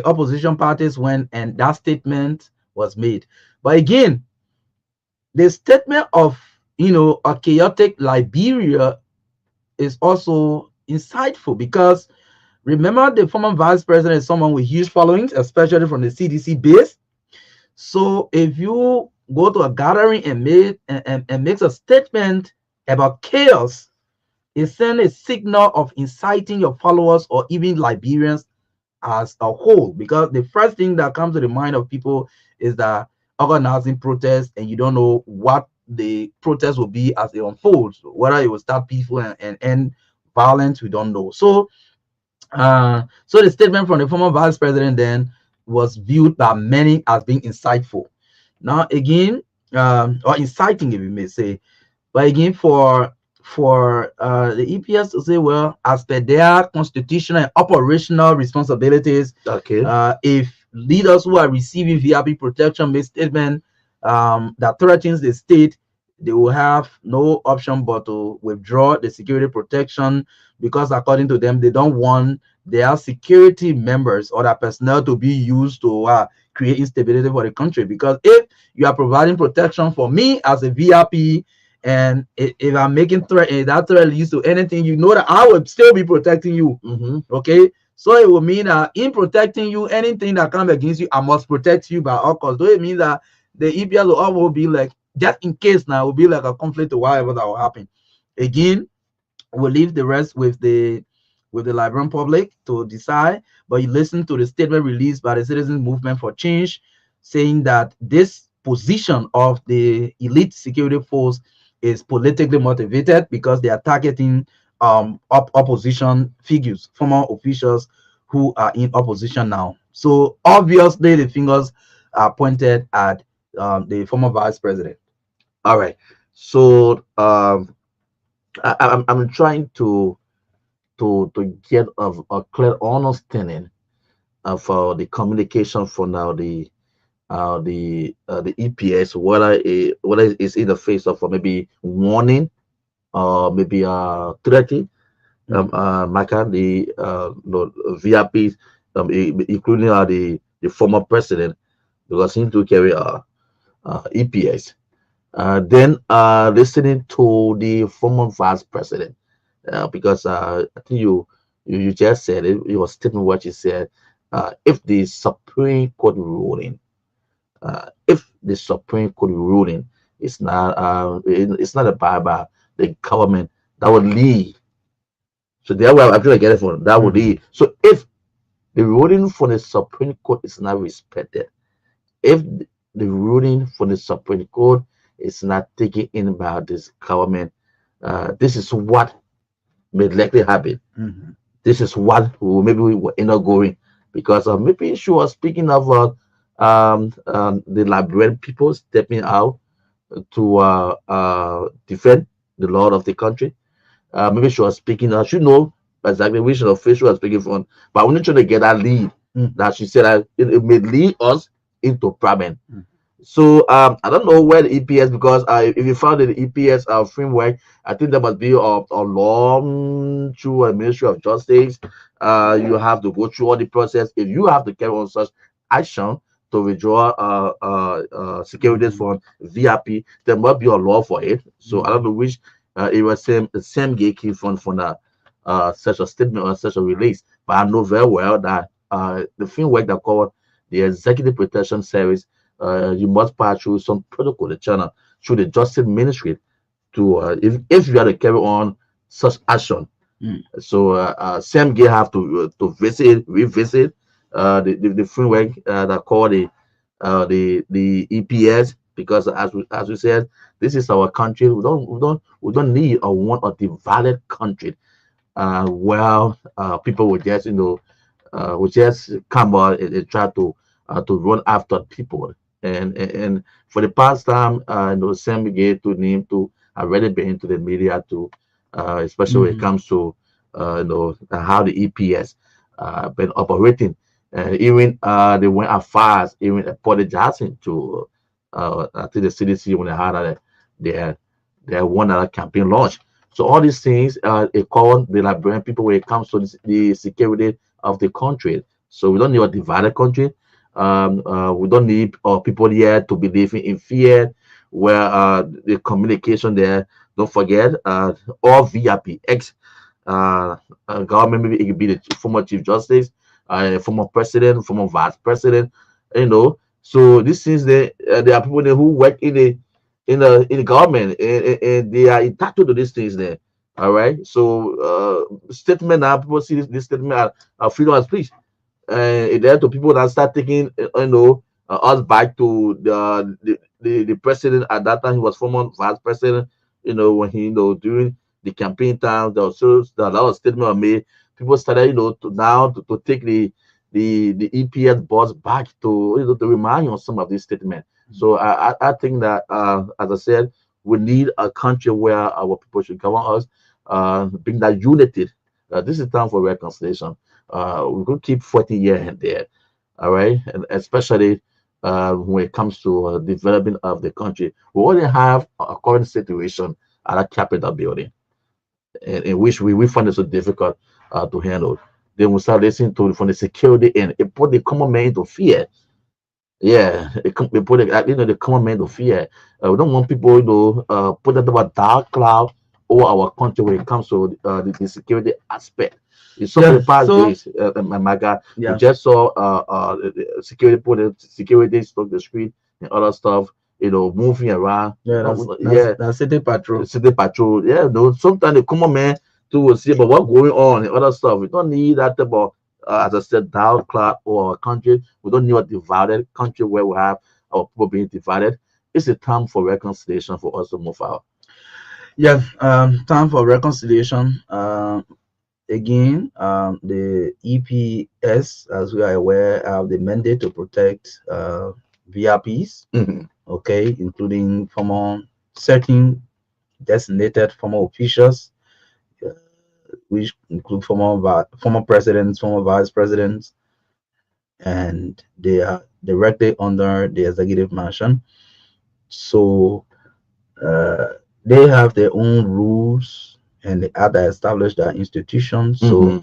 opposition parties went and that statement was made. But again, the statement of a chaotic Liberia is also insightful, because remember, the former vice president is someone with huge followings, especially from the CDC base. So if you go to a gathering and makes a statement about chaos, it sends a signal of inciting your followers or even Liberians as a whole. Because the first thing that comes to the mind of people is that organizing protests, and you don't know what the protest will be as it unfolds, whether it will start peaceful and end violence, we don't know. So the statement from the former vice president then was viewed by many as being insightful. Now again, or inciting, if you may say, but again, for the EPS to say, well, as per their constitutional and operational responsibilities, Okay. if leaders who are receiving VIP protection make statement that threatens the state, they will have no option but to withdraw the security protection, because according to them, they don't want their security members or their personnel to be used to create instability for the country. Because if you are providing protection for me as a VIP, and if I'm making threat, and that threat leads to anything, you know that I will still be protecting you. Okay, so it will mean that in protecting you, anything that comes against you, I must protect you by all costs. So it means that the EPS will be like, just in case now, it will be like a conflict or whatever that will happen. Again, we'll leave the rest with the Liberian public to decide. But you listen to the statement released by the Citizen Movement for Change, saying that this position of the elite security force is politically motivated because they are targeting opposition figures, former officials who are in opposition now. So obviously the fingers are pointed at the former vice president. All right. So I'm trying to get a clear understanding of the communication for now the EPS, whether it's in the face of maybe warning or maybe threatening Marka, the VIPs, including the former president, because he to carry EPS. Then listening to the former vice president, because I think you just said it. You were stating what you said. If the Supreme Court ruling, if the Supreme Court ruling is not it's not abide by the government, that would lead. So there where I feel like getting from that would lead. So if the ruling for the Supreme Court is not respected, if the ruling for the Supreme Court is not taken in by this government, this is what may likely happen. This is what maybe we were not going, because maybe she was speaking of the Liberian people stepping out to defend the law of the country. Maybe she was speaking, she know exactly which official was speaking from, but we're not trying to get that lead that she said that it may lead us into problem. So I don't know where the EPS, because if you found the EPS framework, I think there must be a long through a Ministry of Justice. You have to go through all the process. If you have to carry on such action to withdraw securities from VIP, there must be a law for it. So I don't know which it was same gatekeep from the such a statement or such a release. But I know very well that the framework that covered the Executive Protection Service, you must pass through some protocol, the channel through the Justice Ministry to if you are to carry on such action. So Sam Gay have to revisit the framework that called the EPS, because as we said, this is our country. We don't need a one or divided country. Well, people will just will just come out and try to run after people. And for the past time, Sam Gay to name to already been into the media to, especially when it comes to how the EPS been operating. Even they went as far as even apologizing to I think the CDC when they had their one other campaign launch. So all these things it call the Liberian people when it comes to the security of the country. So we don't need a divided country. We don't need people here to be living in fear, where the communication there. Don't forget, all VIP ex government, maybe it could be the former chief justice, former president, former vice president. So these things there are people there who work in the government, and they are entitled to these things there. All right. So statement now, people see this statement as freedom of speech. There to people that start taking us back to the president at that time. He was former vice president, when he during the campaign time, there was so a lot of statements were made. People started, to take the EPS boss back to to remind you on some of these statements. So I think that as I said, we need a country where our people should govern us, bring that unity. This is time for reconciliation. We could keep 40 years and there, all right, and especially when it comes to development of the country. We already have a current situation at a capital building, in which we find it so difficult to handle. Then we start listening to from the security end. It put the common man into fear. Yeah, it put the common man to fear. We don't want people put that about dark cloud over our country when it comes to the security aspect. In some of Yeah. the past So days, my God, we yeah, just saw security put the security stuck the street and other stuff, moving around. yeah, Yeah, that's city patrol. city patrol. Yeah, no, sometimes the common man too will see about what's going on and other stuff. We don't need that type of, as I said, dark cloud or our country. We don't need a divided country where we have our people being divided. It's a time for reconciliation for us to move out. Yeah, time for reconciliation. Again, the EPS, as we are aware, have the mandate to protect VIPs, Hmm. okay, including former certain designated former officials, uh, which include former presidents, former vice presidents, and they are directly under the executive mansion. So uh, they have their own rules and they have to establish their institutions. So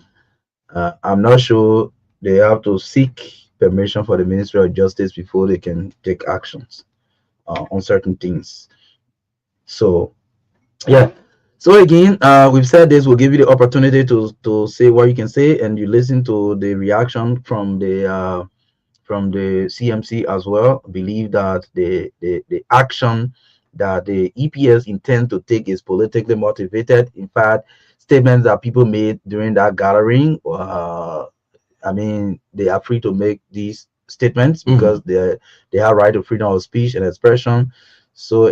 Hmm. I'm not sure they have to seek permission for the Ministry of Justice before they can take actions on certain things. So yeah. So again, we've said this will give you the opportunity to say what you can say, and you listen to the reaction from the CMC as well. Believe that the action that the EPS intend to take is politically motivated. In fact, statements that people made during that gathering, I mean, they are free to make these statements Hmm. because they have right to freedom of speech and expression. So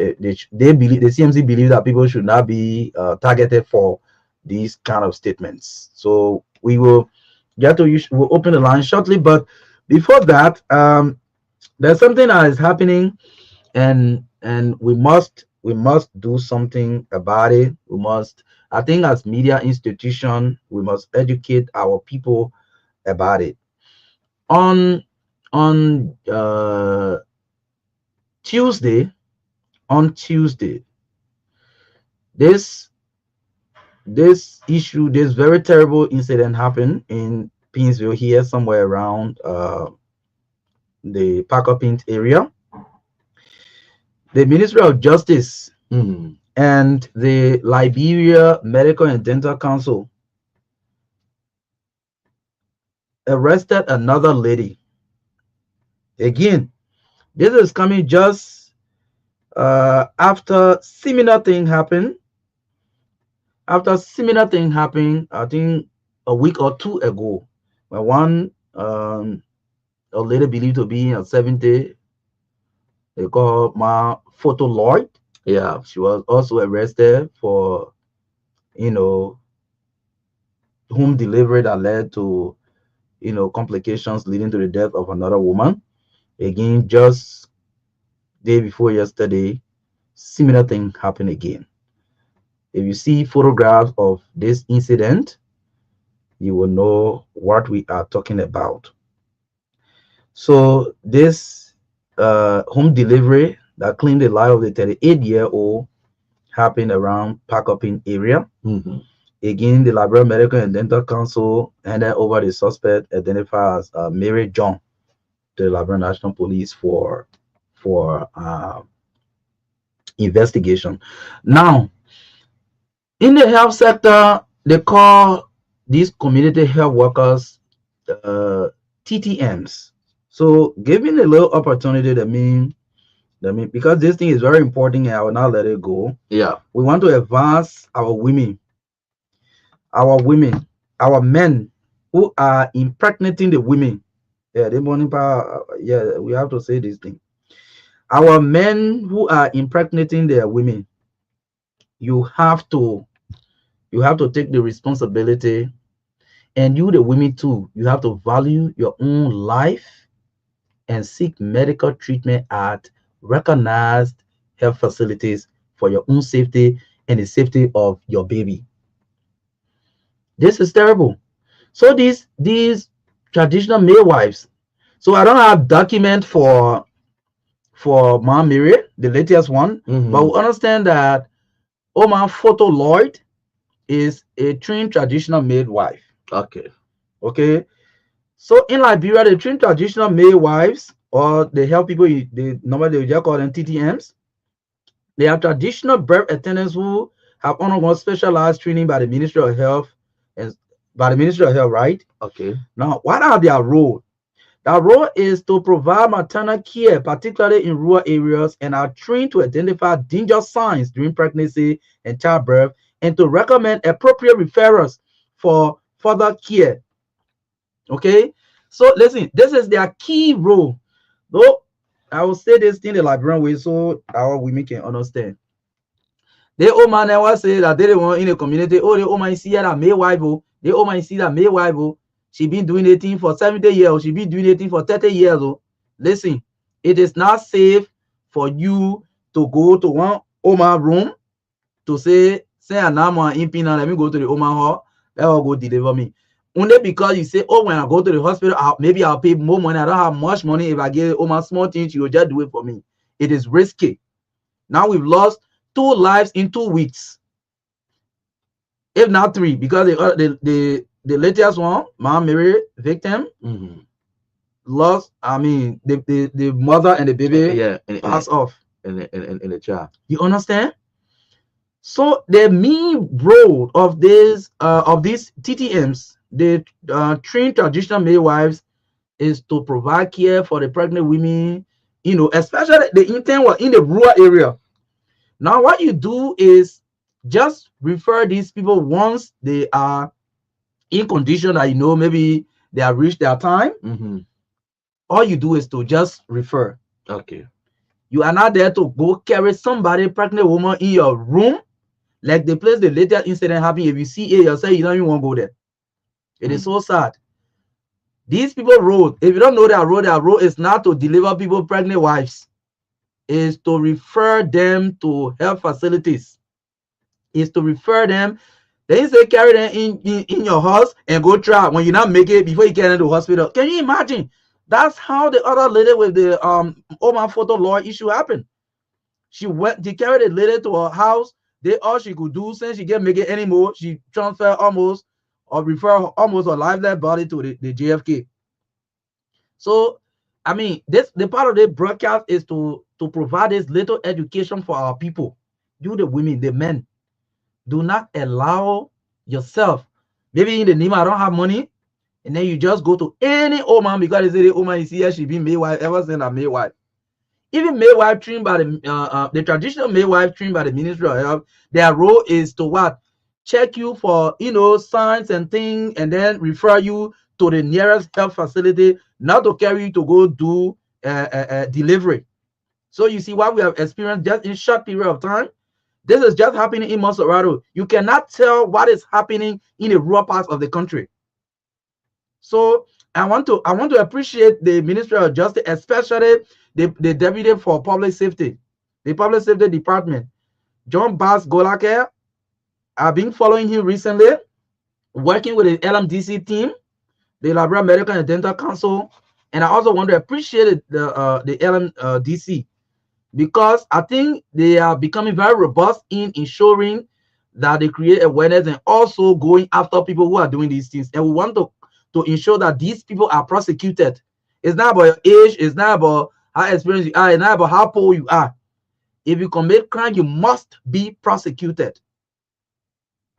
they believe the CMC believe that people should not be targeted for these kind of statements. So we will get to we'll open the line shortly, but before that, there's something that is happening, and we must do something about it. We must, I think, as media institution, we must educate our people about it. On on Tuesday, on Tuesday, this this very terrible incident happened in Pinsville here, somewhere around the Parker Pint area. The Ministry of Justice Hmm. and the Liberia Medical and Dental Council arrested another lady. Again, this is coming just after similar thing happened. After similar thing happened, I think a week or two ago, when one a lady believed to be in 70, they call Ma Photo Lloyd. Yeah, she was also arrested for you know home delivery that led to complications leading to the death of another woman. Again, just day before yesterday, similar thing happened again. If you see photographs of this incident, you will know what we are talking about. So this home delivery that claimed the life of the 38-year-old happened around Pakopin area. Hmm. Again, the Liberia Medical and Dental Council handed over the suspect identified as Mary John to the Liberia National Police for investigation. Now, in the health sector, they call these community health workers uh, TTMs. So, giving a little opportunity, that mean, because this thing is very important, and I will not let it go. Yeah. We want to advance our women, our men who are impregnating the women. Yeah, the morning power. Yeah, we have to say this thing. Our men who are impregnating their women, you have to You have to take the responsibility, and you, the women too, you have to value your own life and seek medical treatment at recognized health facilities for your own safety and the safety of your baby. This is terrible. So these traditional midwives. So I don't have document for Mom Mary, the latest one, but Mm-hmm. we understand that Oma Photo Lloyd is a trained traditional midwife. Okay. Okay, so in Liberia, they train traditional midwives, or they help people. They normally they just call them TTMs. They are traditional birth attendants who have undergone specialized training by the Ministry of Health and by the Ministry of Health, right? Okay. Now, what are their role? Their role is to provide maternal care, particularly in rural areas, and are trained to identify danger signs during pregnancy and childbirth, and to recommend appropriate referrals for further care. Okay, so listen, this is their key role. Though I will say this in the Liberian way so our women can understand. They old man never say that they don't want in the community. Oh, they old man see that midwife. Oh, they old man see that midwife. Oh, she been doing a thing for 70 years. Oh, she been doing a thing for 30 years. Oh, listen, it is not safe for you to go to one old man room to say an arm in pina, let me go to the Oman hall, let her go deliver me. Only because you say, oh, when I go to the hospital, maybe I'll pay more money. I don't have much money. If I get Oman small things, you will just do it for me. It is risky. Now we've lost 2 lives in 2 weeks, if not 3, because the latest one, Mom Mary victim, Mm-hmm. lost. I mean, the mother and the baby Yeah. passed off. In the job. You understand? So the main role of these TTMs, the trained traditional midwives, is to provide care for the pregnant women. You know, especially the intern were in the rural area. Now, what you do is just refer these people once they are in condition that you know maybe they have reached their time. Mm-hmm. All you do is to just refer. Okay. You are not there to go carry somebody pregnant woman in your room. Like the place the latest incident happened, if you see it yourself, you don't even want to go there. It is so sad. These people road, if you don't know their road is not to deliver people pregnant wives, is to refer them to health facilities, is to refer them. Then you say carry them in your house and go try when you not make it before you get into the hospital. Can you imagine? That's how the other lady with the Oman photo law issue happened. She carried the lady to her house. They all she could do since she can't make it anymore. She transferred almost or refer almost her lifeless body to the JFK. So I mean, this the part of the broadcast is to provide this little education for our people. You the women, the men, do not allow yourself. Maybe in the name I don't have money, and then you just go to any old man because they say the old man is here, she been midwife ever since a midwife. Even midwife trained by the traditional midwife trained by the Ministry of Health, their role is to what? Check you for signs and things, and then refer you to the nearest health facility, not to carry you to go do delivery. So you see what we have experienced just in short period of time. This is just happening in Monserrato. You cannot tell what is happening in the rural parts of the country. So I want to appreciate the Ministry of Justice, especially the Deputy for Public Safety, the Public Safety Department, John Bass Golake. I've been following him recently, working with the LMDC team, the Liberia Medical and Dental Council, and I also want to appreciate the LMDC because I think they are becoming very robust in ensuring that they create awareness and also going after people who are doing these things. And we want to ensure that these people are prosecuted. It's not about your age, it's not about how experienced you are, it's not about how poor you are. If you commit crime, you must be prosecuted.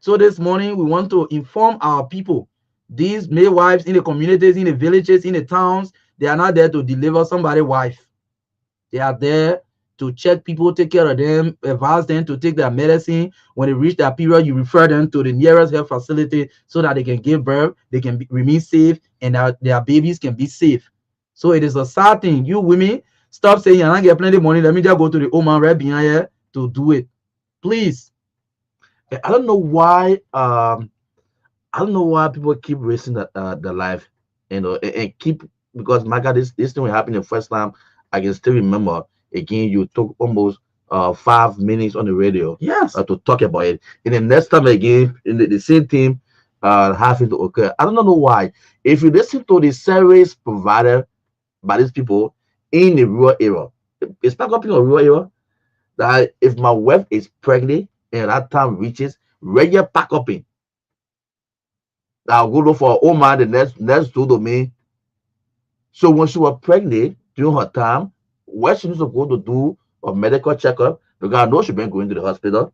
So this morning, we want to inform our people. These midwives in the communities, in the villages, in the towns, they are not there to deliver somebody's wife. They are there to check people, take care of them, advise them to take their medicine. When they reach that period, you refer them to the nearest health facility so that they can give birth, they can remain safe, and their babies can be safe. So it is a sad thing. You women, stop saying you're not getting plenty of money. Let me just go to the old man right behind here to do it. Please. I don't know why. I don't know why people keep wasting the life, and keep, because my God, this thing will happen the first time. I can still remember. Again, you took almost 5 minutes on the radio Yes. to talk about it, and the next time again, in the same thing having to occur. I don't know why. If you listen to the service provided by these people in the rural area, it's not going to be a rural area. That if my wife is pregnant and that time reaches, regular pack up in. I'll go look for a woman the next door to me. So when she was pregnant during her time, what she needs to go to do a medical checkup, because I know she been going to the hospital.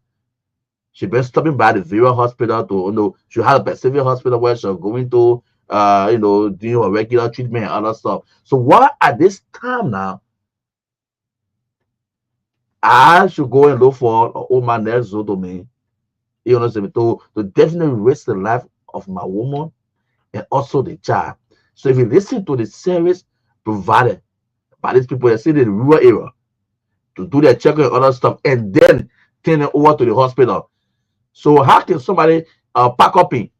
She been stopping by the various hospital to, she had a Pacific hospital where she's going to doing her regular treatment and other stuff. So why at this time now I should go and look for a woman next door to me, to definitely risk the life of my woman and also the child. So if you listen to the service provided by these people that sit in the rural area to do their checking and other stuff, and then turn it over to the hospital. So how can somebody pack up in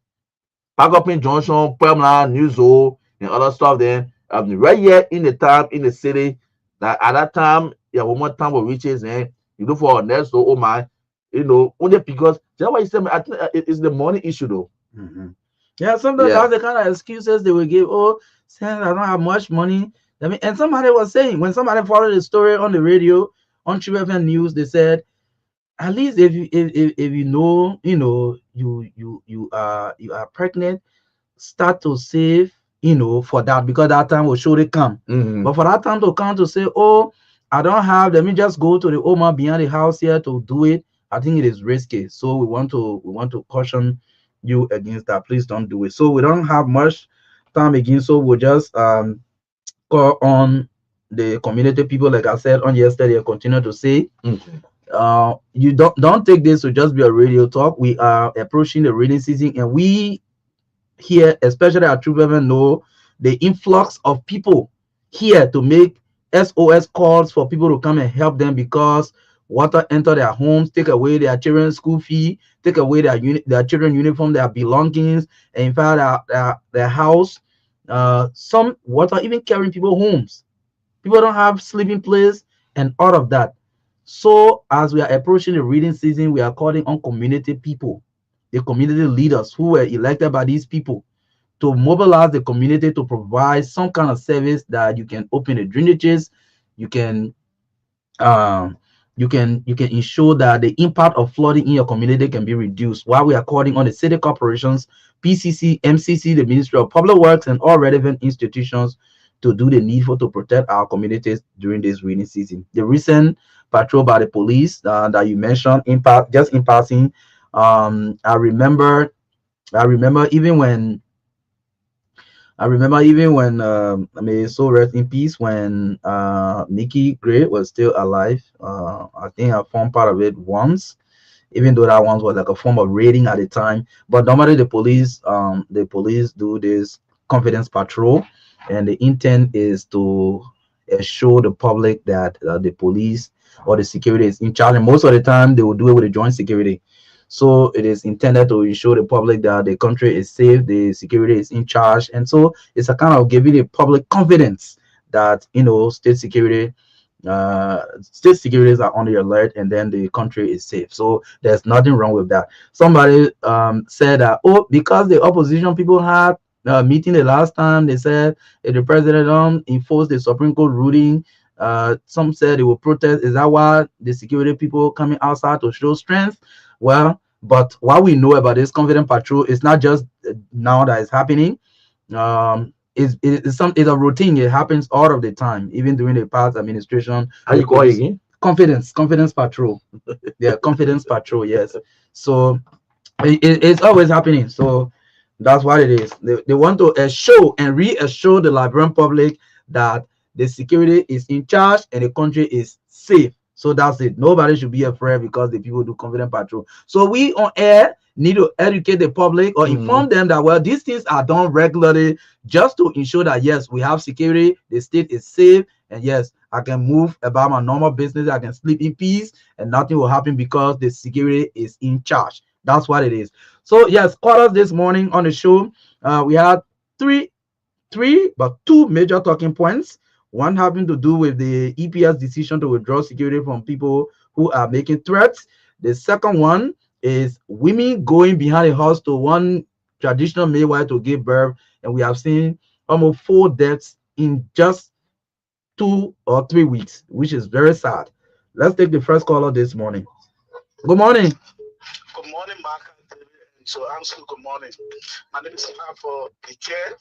Junction, Pamela, New Zoo, and other stuff then right here in the town, in the city, that at that time, yeah, one more time will reaches and you look for a nurse, so oh my, only because that's why you said I think it's the money issue though. Mhm. Yeah, sometimes Yeah. that's the kind of excuses they will give. Oh, saying I don't have much money. I mean, and somebody was saying when somebody followed the story on the radio on True FM News, they said at least if you know, you are pregnant, start to save, for that, because that time will surely come. Mm-hmm. But for that time to come to say, oh, I don't have, let me just go to the Oma behind the house here to do it. I think it is risky. So we want to caution you against that. Please don't do it. So we don't have much time again. So we'll just call on the community people, like I said on yesterday, I continue to say, Mm-hmm. you don't take this to just be a radio talk. We are approaching the rainy season, and we here, especially at True Women, know the influx of people here to make SOS calls for people to come and help them, because water enter their homes, take away their children's school fee, take away their children uniform, their belongings, and in fact their house. Some water even carrying people homes. People don't have sleeping place and all of that. So as we are approaching the reading season, we are calling on community people, the community leaders who were elected by these people, to mobilize the community to provide some kind of service, that you can open the drainages, you can um you can ensure that the impact of flooding in your community can be reduced, while we are calling on the city corporations, PCC, MCC, the Ministry of Public Works, and all relevant institutions to do the needful to protect our communities during this rainy season. The recent patrol by the police that you mentioned, just in passing, I remember even when I mean, so rest in peace, when Nikki Gray was still alive. I think I formed part of it once, even though that one was like a form of raiding at the time. But normally the police do this confidence patrol, and the intent is to assure the public that the police or the security is in charge. And most of the time, they will do it with a joint security. So it is intended to ensure the public that the country is safe, the security is in charge, and so it's a kind of giving the public confidence that state securities are on the alert, and then the country is safe. So there's nothing wrong with that. Somebody said that, oh, because the opposition people had a meeting the last time, they said if the president enforce the Supreme Court ruling, some said they will protest. Is that why the security people coming outside to show strength? Well, but what we know about this confident patrol is not just now that it's happening. It's a routine. It happens all of the time, even during the past administration. How you call it again? Confidence patrol. Yeah, confidence patrol. Yes. So it's always happening. So that's what it is. They want to assure and reassure the Liberian public that the security is in charge and the country is safe. So that's it. Nobody should be afraid because the people do confident patrol. So we on air need to educate the public or inform them that, well, these things are done regularly, just to ensure that yes, we have security, the state is safe, and yes, I can move about my normal business, I can sleep in peace, and nothing will happen because the security is in charge. That's what it is. So yes, callers this morning on the show, we had three, but two major talking points. One having to do with the EPS decision to withdraw security from people who are making threats. The second one is women going behind a house to one traditional midwife to give birth, and we have seen almost 4 deaths in just 2 or 3 weeks, which is very sad. Let's take the first caller this morning. Good morning. Good morning, Marka. So, Ansel, good morning. My name is Sangar for the care,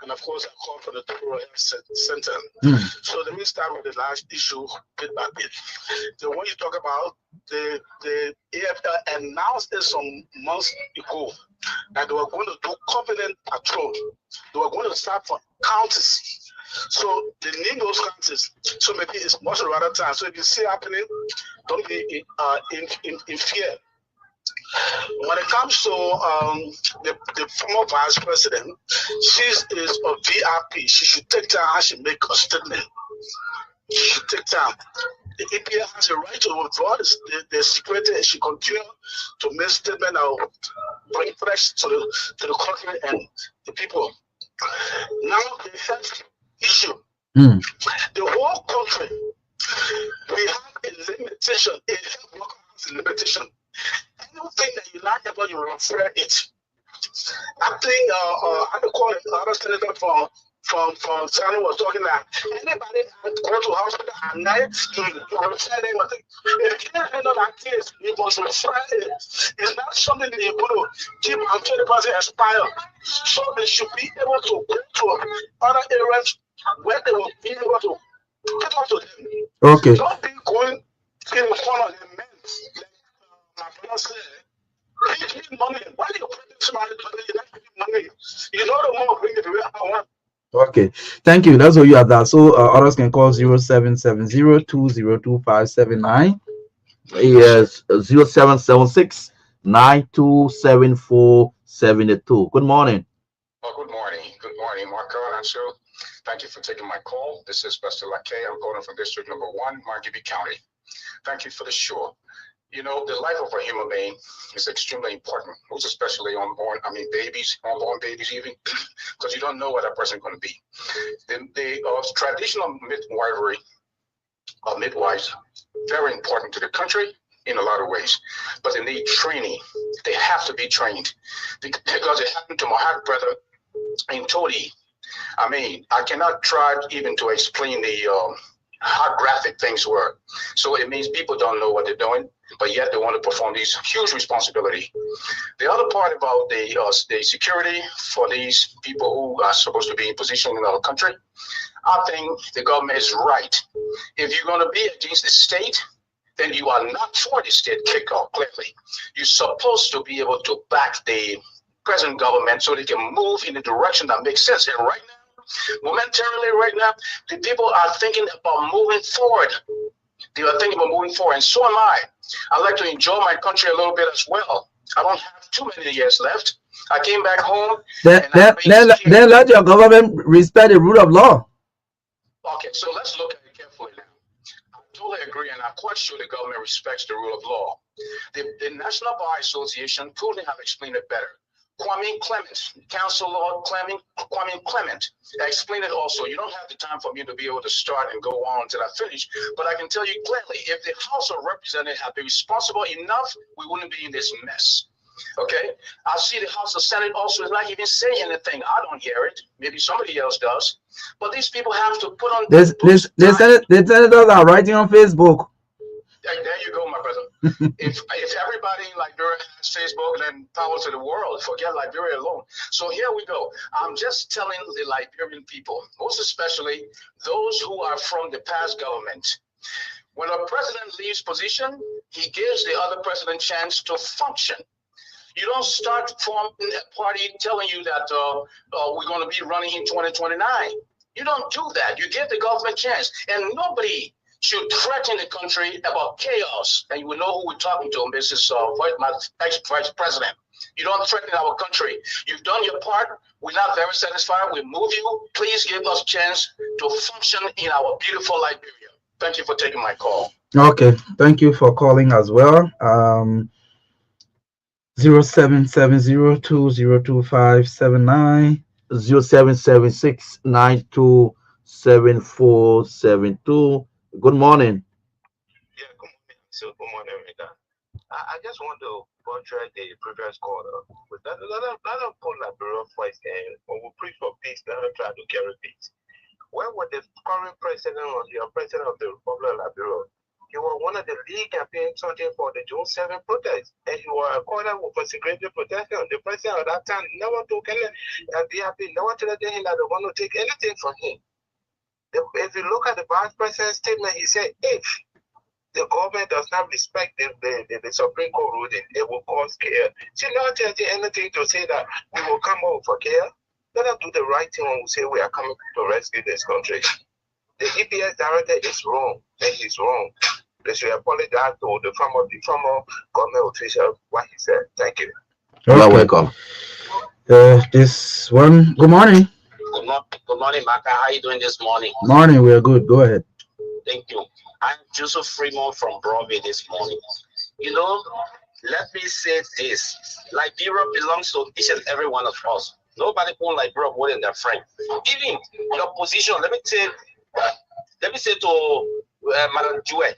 and of course, I call for the Rural Health Center. So, let me start with the last issue bit by bit. The one you talk about, the AFL announced this some months ago that they were going to do covenant patrol. They were going to start from counties. So they need those counties. So maybe it's much rather time. So if you see happening, don't be in fear. When it comes to the former vice president, she is a VIP. She should take time and she make a statement. She should take time. The EPA has a right to withdraw the security and she continue to make statement that will bring threats to the country and the people. Now the health issue. The whole country, we have a limitation, a health worker has a limitation. Anything that you like about, you refer it. I think I call another senator from China was talking that anybody that go to hospital at night, you refer them. If you can't handle that case, you must refer it. It's not something that you're going to keep until the person expire. So they should be able to go to other areas where they will be able to get up to them. Okay. Don't be going in front of the men. My brother said, give me money. Why do you put this money? You not give me money. You know the more bring it the way I want. Okay, thank you. That's all you have that. So others can call 0770-202-579. Yes, 0776-927472. Good morning. Well, good morning. Good morning, Marka. And so, thank you for taking my call. This is Pastor Lake. I'm calling from District Number 1, Marka County. Thank you for the show. You know, the life of a human being is extremely important, most especially unborn babies even, because you don't know what that person is going to be. The traditional midwifery of midwives, very important to the country in a lot of ways, but they need training. They have to be trained because it happened to my half brother in Todi. I mean, I cannot try even to explain how graphic things were. So it means people don't know what they're doing, but yet they want to perform these huge responsibility. The other part about the security for these people who are supposed to be in position in our country, I think the government is right. If you're going to be against the state, then you are not for the state kickoff, clearly. You're supposed to be able to back the present government so they can move in the direction that makes sense. And right now, momentarily right now, the people are thinking about moving forward. They are thinking about moving forward, and so am I. I like to enjoy my country a little bit as well. I don't have too many years left. I came back home. Then let your government respect the rule of law. Okay, so let's look at it carefully now. I totally agree, and I'm quite sure the government respects the rule of law. The National Bar Association couldn't have explained it better. Kwame Clement, Council Lord Kwame Clement, explained it also. You don't have the time for me to be able to start and go on until I finish, but I can tell you clearly, if the House of Representatives had been responsible enough, we wouldn't be in this mess. Okay, I see the House of Senate also is not even saying anything. I don't hear it. Maybe somebody else does. But these people have to put on the senators are writing on Facebook. There you go, my brother. if everybody in Liberia has Facebook, then power to the world. Forget Liberia alone. So here we go. I'm just telling the Liberian people, most especially those who are from the past government, when a president leaves position, he gives the other president chance to function. You don't start forming a party telling you that we're going to be running in 2029. You don't do that. You give the government chance, and nobody should threaten the country about chaos. And you will know who we're talking to, Mrs. Ex-Vice President. You don't threaten our country. You've done your part. We're not very satisfied. We move you. Please give us a chance to function in our beautiful Liberia. Thank you for taking my call. Okay, thank you for calling as well. 0770202579. 0776927472. Good morning. Yeah, good morning. So, good morning, Rita. I just want to portray the previous caller. But let us put Liberia first, and when we preach for peace, let us try to carry peace. When was the current president or the president of the Republic of Liberia? He was one of the lead campaign something for the June 7 protest, and he was accorded with persecuted protection. The president at that time never took any, and the happy, never told him that they want to take anything from him. If you look at the vice president's statement, he said, if the government does not respect the Supreme Court ruling, it will cause chaos. So not changing anything to say that we will come over for chaos. Let us do the right thing when we say we are coming to rescue this country. The EPS director is wrong, and he's wrong. They should apologize to the former government official what he said. Thank you. You are Okay. welcome. This one. Good morning. Good morning, Marka. How are you doing this morning? Morning. We are good. Go ahead. Thank you. I'm Joseph Fremont from Broadway this morning. You know, let me say this. Liberia belongs to each and every one of us. Nobody own Liberia more than their friend. Even your position, let me say to Madam Joy,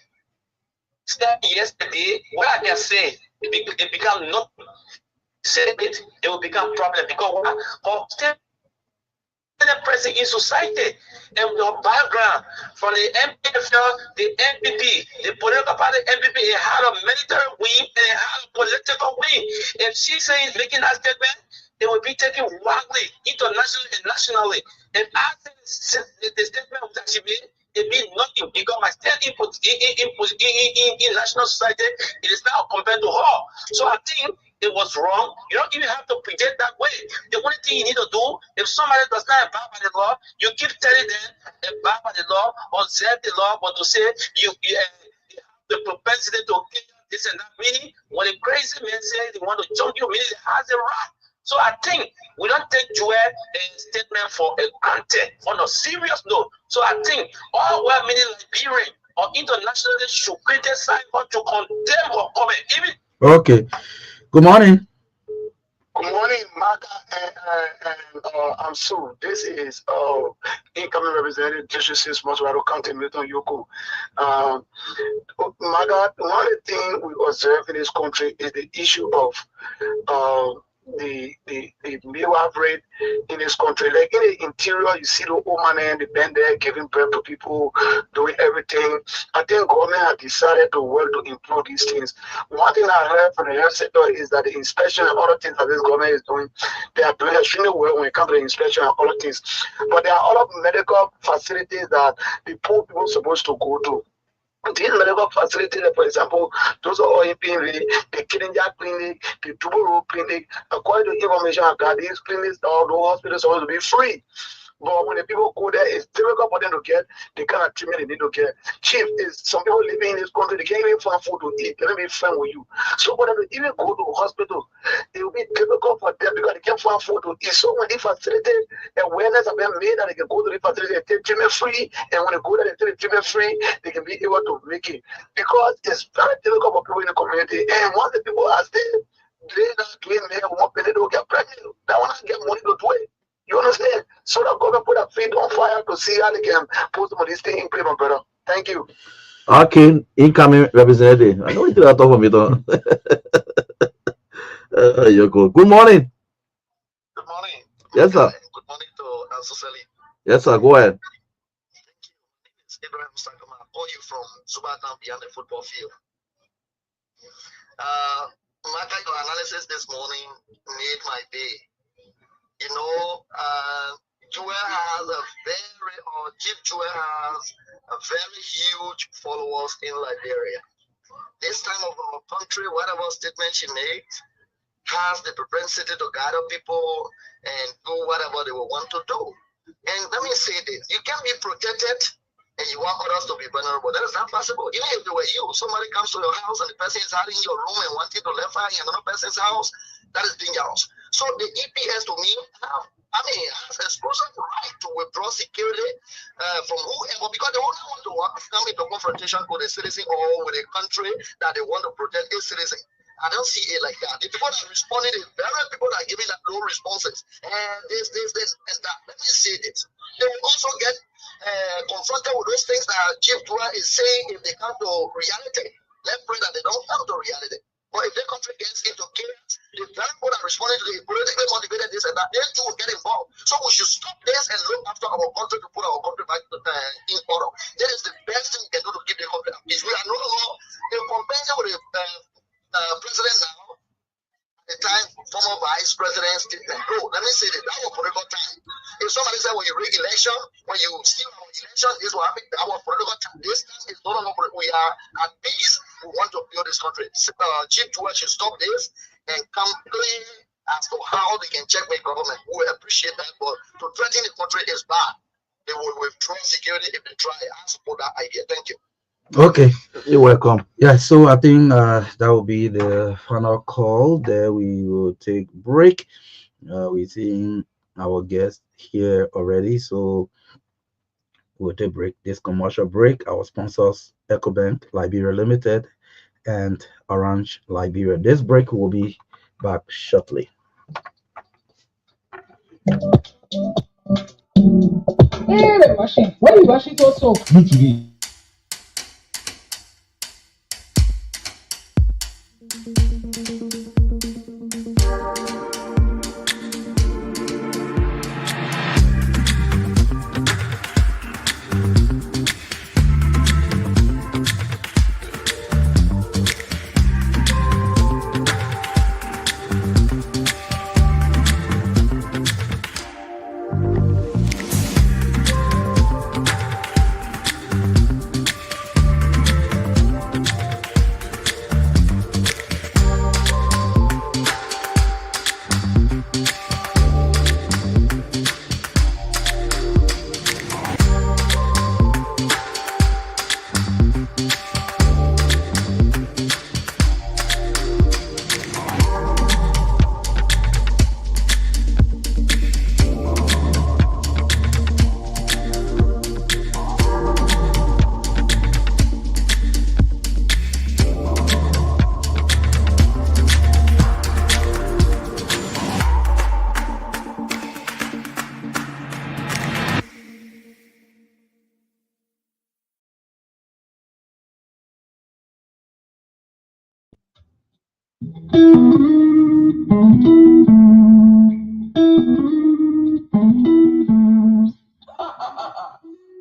yesterday, what I can say, it become not say it will become problem because what? Present in society and your background from the MPFL, the NPP, the political party NPP, it had a military wing and it had a political wing. If she's saying making that statement, it will be taken widely, internationally and nationally. If I say the statement that she made, it means nothing because my stand in national society, it is now compared to her. So I think it was wrong. You don't even have to pretend that way. The only thing you need to do, if somebody does not abide by the law, you keep telling them abide by the law, observe the law, but to say you have the propensity to kill this and that. Meaning, when a crazy man says they want to jump you, meaning he has a right. So I think we don't take Joel statement for a granted on a serious note. So I think all well-meaning Liberian or internationally should criticize or to condemn or comment. Even Okay. Good morning. Good morning, Marka and I'm Sue. This is incoming representative District 6 Moswado County, Milton Yoko. Um, Marka, one thing we observe in this country is the issue of uh, the midwife rate in this country. Like in the interior, you see the old man and the band there giving birth to people, doing everything. I think government has decided to work to improve these things. One thing I heard from the health sector is that the inspection and other things that this government is doing, they are doing extremely well when it comes to the inspection and other things. But there are other medical facilities that the poor people are supposed to go to. These medical facilities, for example, those are all clinic, the Kidney Clinic, the Tubero Clinic, according to information I got, these clinics, all the hospitals are supposed to be free. But when the people go there, it's difficult for them to get the kind of treatment they need to get. Chief, is some people living in this country, they can't even find food to eat. They don't be friends with you. So for them to even go to a hospital, it will be difficult for them because they can't find food to eat. So when the facility awareness have been made that they can go to the facility and take treatment free, and when they go there and take the treatment free, they can be able to make it. Because it's very difficult for people in the community. And once the people are still they're not doing men one penny, they don't get pregnant. They want to get money to do it. You understand? So the government put a feet on fire to see how they can put some of these things in place, my brother. Thank you. Okay, incoming representative. I know you talk for me though. You go. Good morning. Good morning. Yes, sir. Good morning to Soseli. Yes, sir. Go ahead. Thank you. My name is Abraham Sakama. I call you from Zubatan beyond the football field. Marka, your analysis this morning made my day. You know, Joel has a very, or Chief Joel has a very huge followers in Liberia. This time of our country, whatever statement she made, has the propensity to gather people and do whatever they will want to do. And let me say this, you can be protected and you want others to be vulnerable. That is not possible. Even if they were you, somebody comes to your house and the person is hiding in your room and wanting to left her in another person's house, that is dangerous. So the EPS to me has exclusive right to withdraw security from whoever because they only want to come into confrontation with a citizen or with a country that they want to protect a citizen. I don't see it like that. The people that responded is very people that are giving that low responses. And this, and that. Let me say this. They will also get confronted with those things that Chief Dua is saying if they come to reality. Let's pray that they don't come to reality. But if their country gets into chaos, the very people that responding to the politically motivated this and that, they too will get involved. So we should stop this and look after our country to put our country back in order. That is the best thing we can do to keep the country at peace. We are no longer in comparison with the president now. The time former vice presidents no, let me say that was political time. If somebody said when you rig election, when you see our election, this will happen. Our political time. This time is no longer we are at peace. We want to build this country. Chief Dua should stop this and come clean as to how they can checkmate government. We appreciate that, but to threaten the country is bad. They will withdraw security if they try. I support that idea. Thank you. Okay. You're welcome. Yeah, so I think that will be the final call. There we will take break. We're seeing our guest here already, so we'll take break. This commercial break. Our sponsors: EcoBank Liberia Limited and Orange Liberia. This break will be back shortly. Hey, machine. Why you rushing so?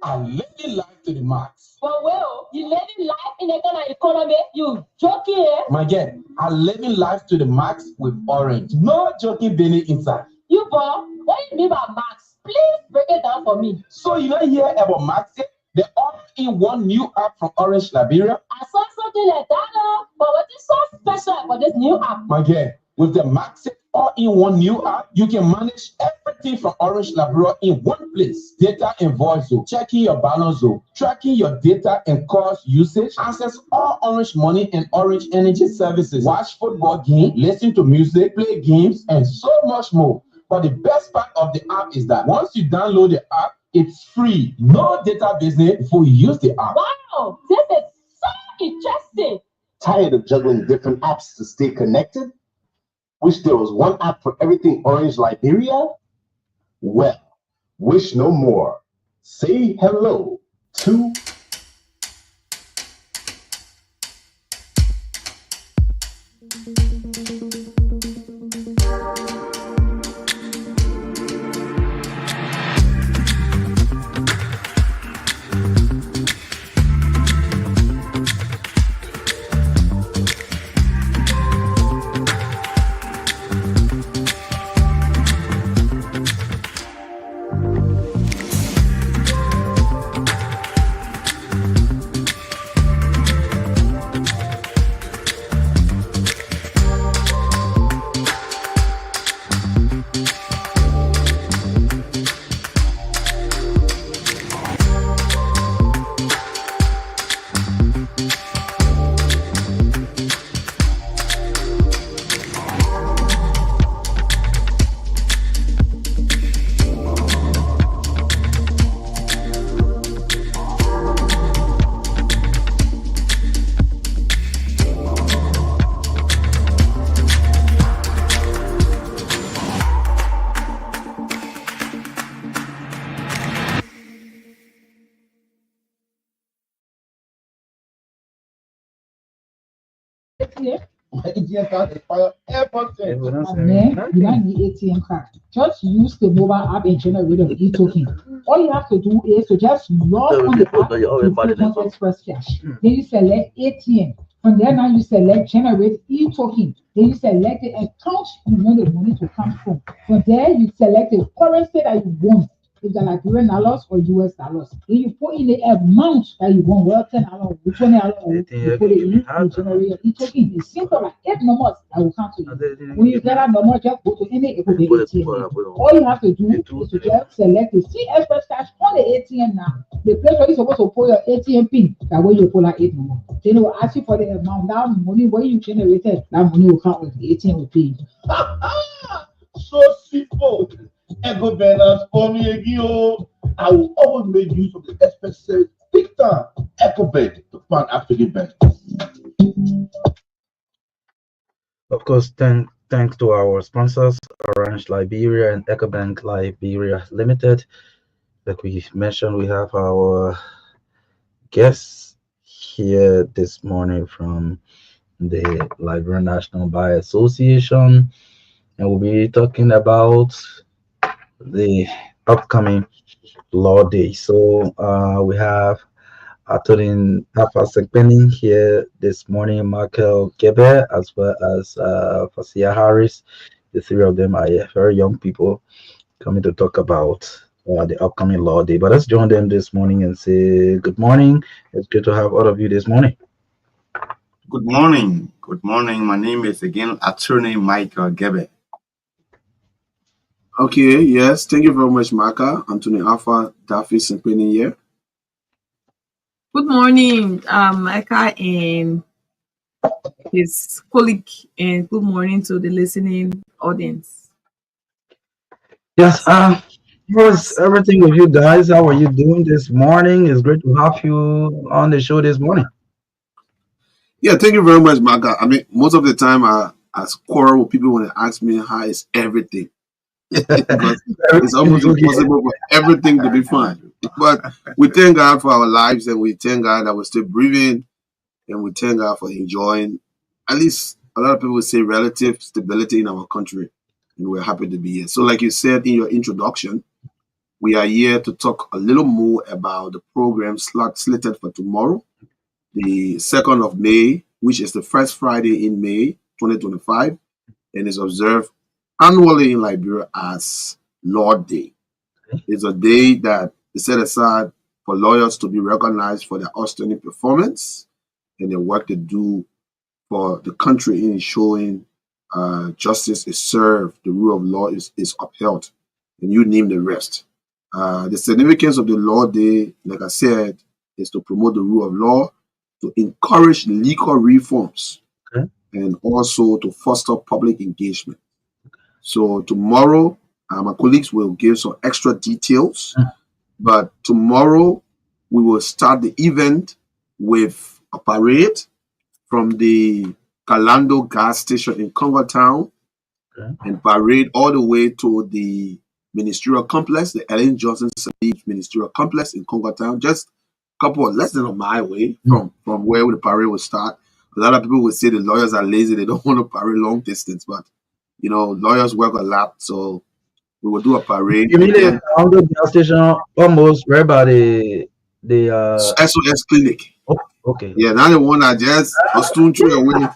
I'm living life to the max. But well, you living life in a kind of economy, you joking, eh? My girl, I'm living life to the max with Orange. No joking Benny inside. You boy, what do you mean by max? Please break it down for me. So you don't hear about Max? The all-in-one new app from Orange Liberia? I saw something like that, but what is so special about this new app? My girl, with the Max all-in-one new app, you can manage everything from Orange Liberia in one place. Data and voice, checking your balance, tracking your data and cost usage, access all Orange Money and Orange Energy services, watch football games, listen to music, play games, and so much more. But the best part of the app is that once you download the app, it's free. No data business before you use the app. Wow, this is so interesting. Tired of juggling different apps to stay connected? Wish there was one app for everything Orange Liberia? Well, wish no more. Say hello to ATM? My ATM card expire every We're time. not And saying then you nothing. don't need ATM card. Just use the mobile app and generate an e-token. All you have to do is to just log on the app to click on Express Cash. Then you select ATM. From there now you select generate e-token. Then you select the account you want the money to come from there you select the currency that you want. If they're Liberian dollars or US dollars. Then you put in the amount that you want, well, $10, $20, you put it in, you generate your e-token. It's simple, like 8 numbers I will count to you. When you get that number, just go to any ATM. All you have to do is to just select the C Express Cash on the ATM now. The place where you're supposed to put your ATM pin, that way you pull out 8 number. Then it will ask you for the amount. That money where you generated, that money will count with the ATM will pay you. So simple. Ego balance for me again. I will always make use of the Express service big time. EcoBank, the fun actually bank. Of course, thanks to our sponsors, Orange Liberia and EcoBank Liberia Limited. Like we mentioned, we have our guests here this morning from the Liberian National Bar Association, and we'll be talking about the upcoming Law Day. So we have Attorney Alpha Sekpeni here this morning, Michael Gebe, as well as Fasia Harris. The three of them are very young people coming to talk about the upcoming Law Day. But let's join them this morning and say good morning. It's good to have all of you this morning. Good morning. Good morning. My name is again Attorney Michael Gebe. Okay, yes. Thank you very much, Marka. Anthony Alpha Daffy Simpini here. Good morning, Marka and his colleague, and good morning to the listening audience. Yes, how's everything with you guys? How are you doing this morning? It's great to have you on the show this morning. Yeah, thank you very much, Marka. I mean, most of the time I quarrel with people when they ask me how is everything. Because it's almost impossible for everything to be fine. But we thank God for our lives, and we thank God that we're still breathing, and we thank God for enjoying, at least a lot of people say, relative stability in our country, and we're happy to be here. So like you said in your introduction, we are here to talk a little more about the program slated for tomorrow, the 2nd of May, which is the first Friday in May 2025, and is observed annually in Liberia as Law Day. It's a day that is set aside for lawyers to be recognized for their outstanding performance and the work they do for the country in ensuring justice is served, the rule of law is upheld, and you name the rest. The significance of the Law Day, like I said, is to promote the rule of law, to encourage legal reforms, and also to foster public engagement. So tomorrow, my colleagues will give some extra details, but tomorrow we will start the event with a parade from the Kalando gas station in Congo Town and parade all the way to the ministerial complex, the Ellen Johnson Saliv ministerial complex in Congo Town, just a couple of less than a mile away from where the parade will start. A lot of people would say the lawyers are lazy, they don't want to parade long distance, but you know, lawyers work a lot, so we will do a parade. You mean the Congo gas station almost right by the SOS clinic? Oh, okay. Yeah, now the one that just a stone throw away.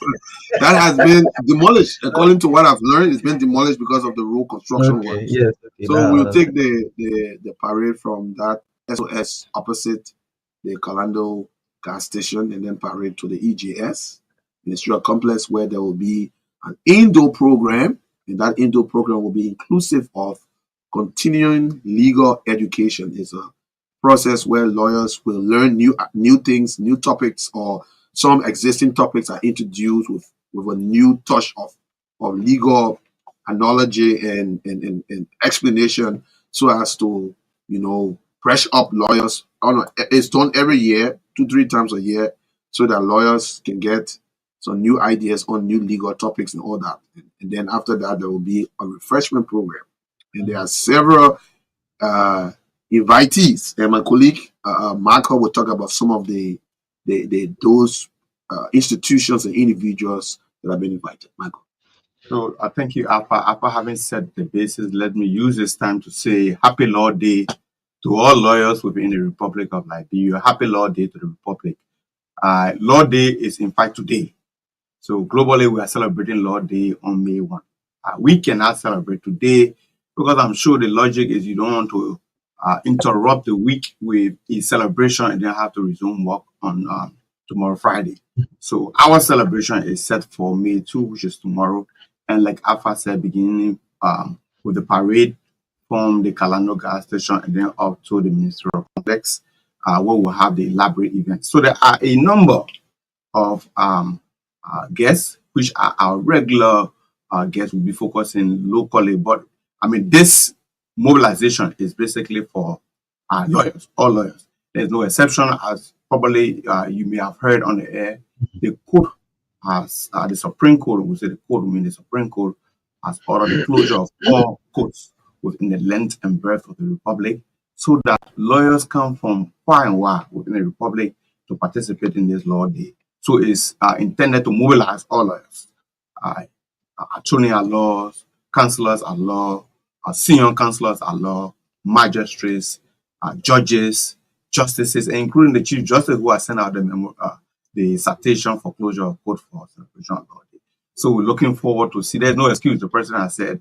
That has been demolished. According to what I've learned, it's been demolished because of the road construction work. Yes. Okay, so we'll take the parade from that SOS opposite the Kalando gas station and then parade to the EJS Ministerial Complex, where there will be an indoor program, and that indoor program will be inclusive of continuing legal education. It's a process where lawyers will learn new things, new topics, or some existing topics are introduced with a new touch of legal analogy and explanation, so as to, you know, brush up lawyers. It's done every year, 2-3 times a year, so that lawyers can get some new ideas on new legal topics and all that. And then after that, there will be a refreshment program. And there are several invitees. And my colleague Marka will talk about some of those institutions and individuals that have been invited. Michael. So thank you, Alpha. After having set the basis, let me use this time to say Happy Law Day to all lawyers within the Republic of Liberia. Happy Law Day to the Republic. Law Day is in fact today. So globally, we are celebrating Law Day on May 1. We cannot celebrate today because I'm sure the logic is you don't want to interrupt the week with a celebration and then have to resume work on tomorrow, Friday. So our celebration is set for May 2, which is tomorrow. And like Alpha said, beginning with the parade from the Kalando gas station and then up to the ministerial complex, where we'll have the elaborate event. So there are a number of guests, which are our regular guests. Will be focusing locally, but I mean, this mobilization is basically for lawyers, all lawyers. There's no exception, as probably you may have heard on the air. The court has, the Supreme Court, we say the court, we mean the Supreme Court, has ordered the closure of all courts within the length and breadth of the Republic so that lawyers come from far and wide within the Republic to participate in this law day. So it's intended to mobilize all lawyers, attorney at law, counselors at law, senior counselors at law, magistrates, judges, justices, including the chief justice who has sent out the citation for closure of court for celebration of law day. So we're looking forward to see. There's no excuse. The president has said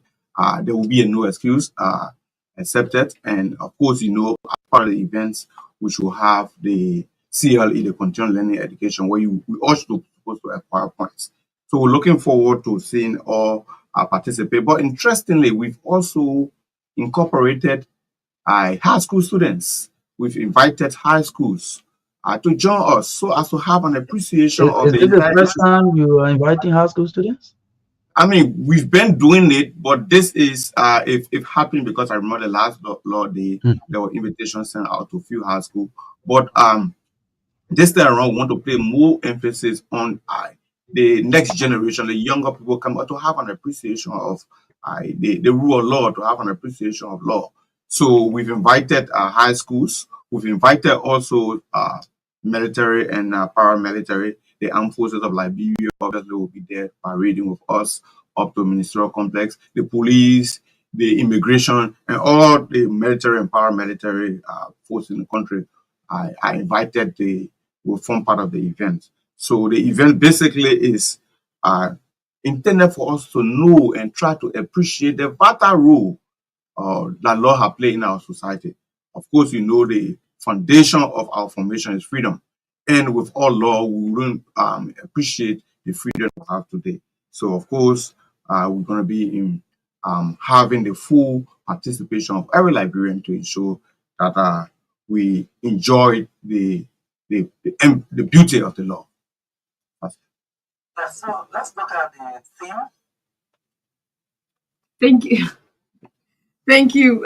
there will be a no excuse accepted, and of course, as part of the events, which will have the CLE, the continuing learning education, where we also supposed to acquire points. So we're looking forward to seeing all participate. But interestingly, we've also incorporated high school students. We've invited high schools to join us so as to have an appreciation of Is the this the entire first issue. time you are inviting high school students? I mean, we've been doing it, but this is if happening because I remember the last law day, there were invitations sent out to a few high school. But this time around, we want to play more emphasis on the next generation, the younger people come out to have an appreciation of the rule of law, to have an appreciation of law. So we've invited high schools. We've invited also military and paramilitary. The armed forces of Liberia obviously will be there parading with us up to ministerial complex. The police, the immigration, and all the military and paramilitary forces in the country. I invited will form part of the event. So the event basically is intended for us to know and try to appreciate the vital role that law has played in our society. Of course, the foundation of our formation is freedom. And with all law, we wouldn't appreciate the freedom we have today. So, of course, we're going to be having the full participation of every Liberian to ensure that we enjoy the beauty of the law. So let's look at the theme. Thank you. Thank you.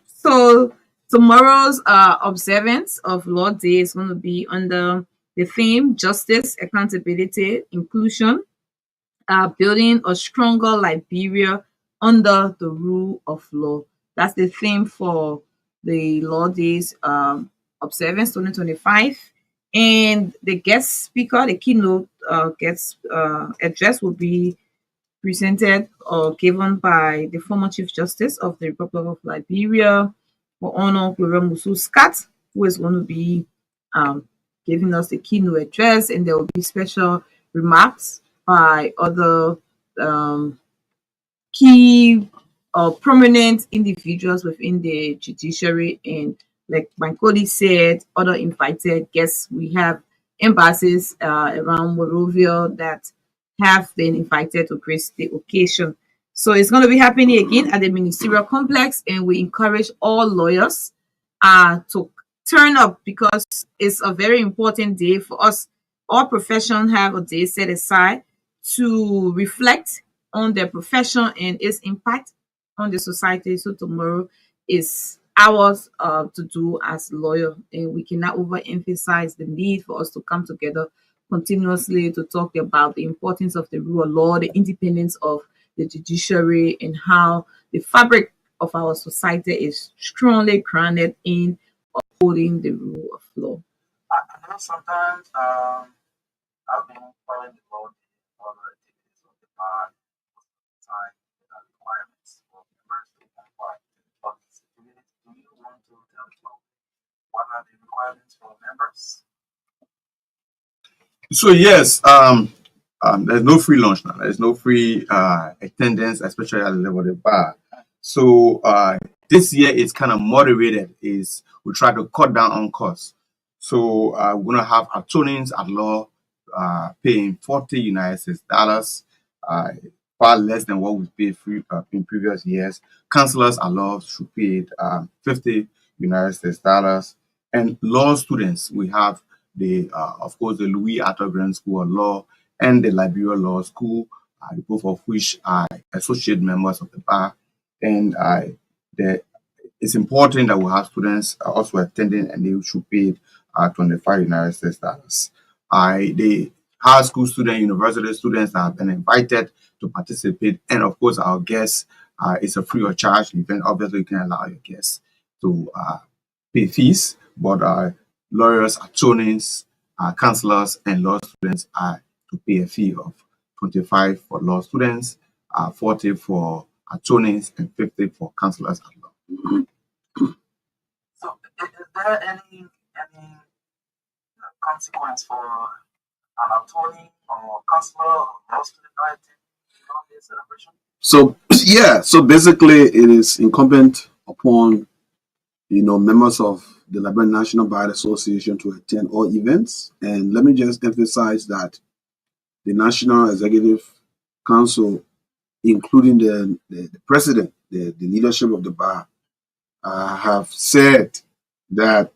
So tomorrow's observance of Law Day is going to be under the theme Justice, Accountability, Inclusion, Building a Stronger Liberia under the Rule of Law. That's the theme for the Law Days observance 2025. And the guest speaker, the keynote guest address will be presented or given by the former Chief Justice of the Republic of Liberia, for Honor Gloria Musu Scat, who is going to be giving us the keynote address, and there will be special remarks by other key or prominent individuals within the judiciary. And like my colleague said, other invited guests, we have embassies around Monrovia that have been invited to grace the occasion. So it's going to be happening again at the ministerial complex, and we encourage all lawyers to turn up because it's a very important day for us. All professions have a day set aside to reflect on their profession and its impact on the society. So tomorrow is ours to do as lawyer, and we cannot overemphasize the need for us to come together continuously to talk about the importance of the rule of law, the independence of the judiciary, and how the fabric of our society is strongly grounded in upholding the rule of law. I know sometimes I've been So yes, there's no free lunch now. There's no free attendance, especially at the level of the bar. So this year it's kind of moderated. Is we try to cut down on costs. So we're gonna have attorneys at law paying $40 United States, far less than what we paid in previous years. Counselors at law should pay $50 United States, and law students we have of course, the Louis Arthur Grant School of Law and the Liberia Law School, both of which are associate members of the bar. And the, it's important that we have students also attending, and they should pay $25 United States. The high school students, university students that have been invited to participate, and of course, our guests, it's a free of charge event. Obviously, you can allow your guests to pay fees, but lawyers, attorneys, counselors, and law students are to pay a fee of 25 for law students, 40 for attorneys, and 50 for counselors at law. So, is there any consequence for an attorney or counselor or law student writing on this celebration? So yeah, so basically it is incumbent upon members of the Liberian National Bar Association to attend all events. And let me just emphasize that the National Executive Council, including the president, the leadership of the bar, have said that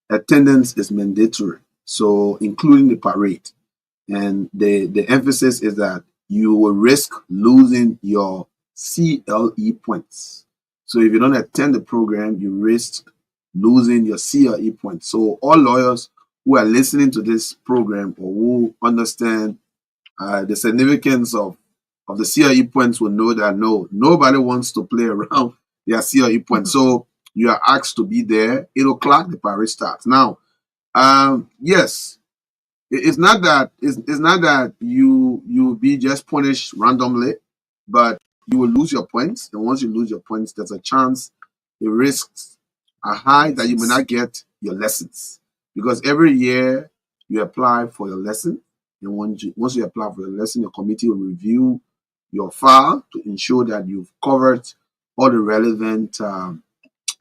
attendance is mandatory, so including the parade. And the emphasis is that you will risk losing your CLE points. So if you don't attend the program, you risk losing your CLE points. So all lawyers who are listening to this program or who understand the significance of the CLE points will know that nobody wants to play around their CLE points. So you are asked to be there 8 o'clock. The parade starts now. Yes, it's not that you will be just punished randomly, but you will lose your points. And once you lose your points, there's a chance, the risks are high that you may not get your lessons, because every year you apply for your lesson, and once you apply for your lesson, your committee will review your file to ensure that you've covered all the relevant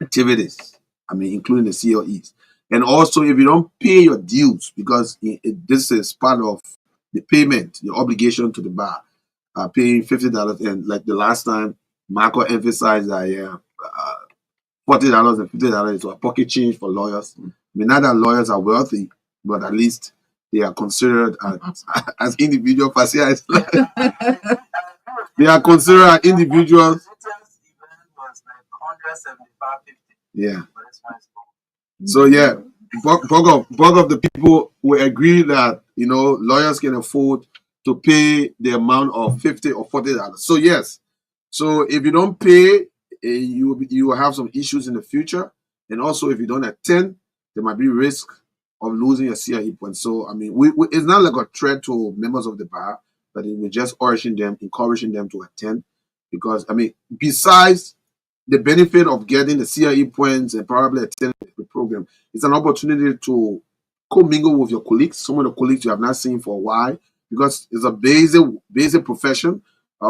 activities, including the COEs. And also, if you don't pay your dues, because this is part of the payment, your obligation to the bar, paying $50. And like the last time, Marco emphasized that, $40 and $50 is a pocket change for lawyers. Not that lawyers are wealthy, but at least they are considered as individual facilities. They are considered as individuals. Yeah. So yeah, bulk of the people will agree that lawyers can afford to pay the amount of $50 or $40. So yes, so if you don't pay, you will have some issues in the future, and also if you don't attend, there might be risk of losing your CIE points. So it's not like a threat to members of the bar, but we're just encouraging them to attend, because besides the benefit of getting the CIE points and probably attending the program, it's an opportunity to commingle with your colleagues, some of the colleagues you have not seen for a while, because it's a basic profession.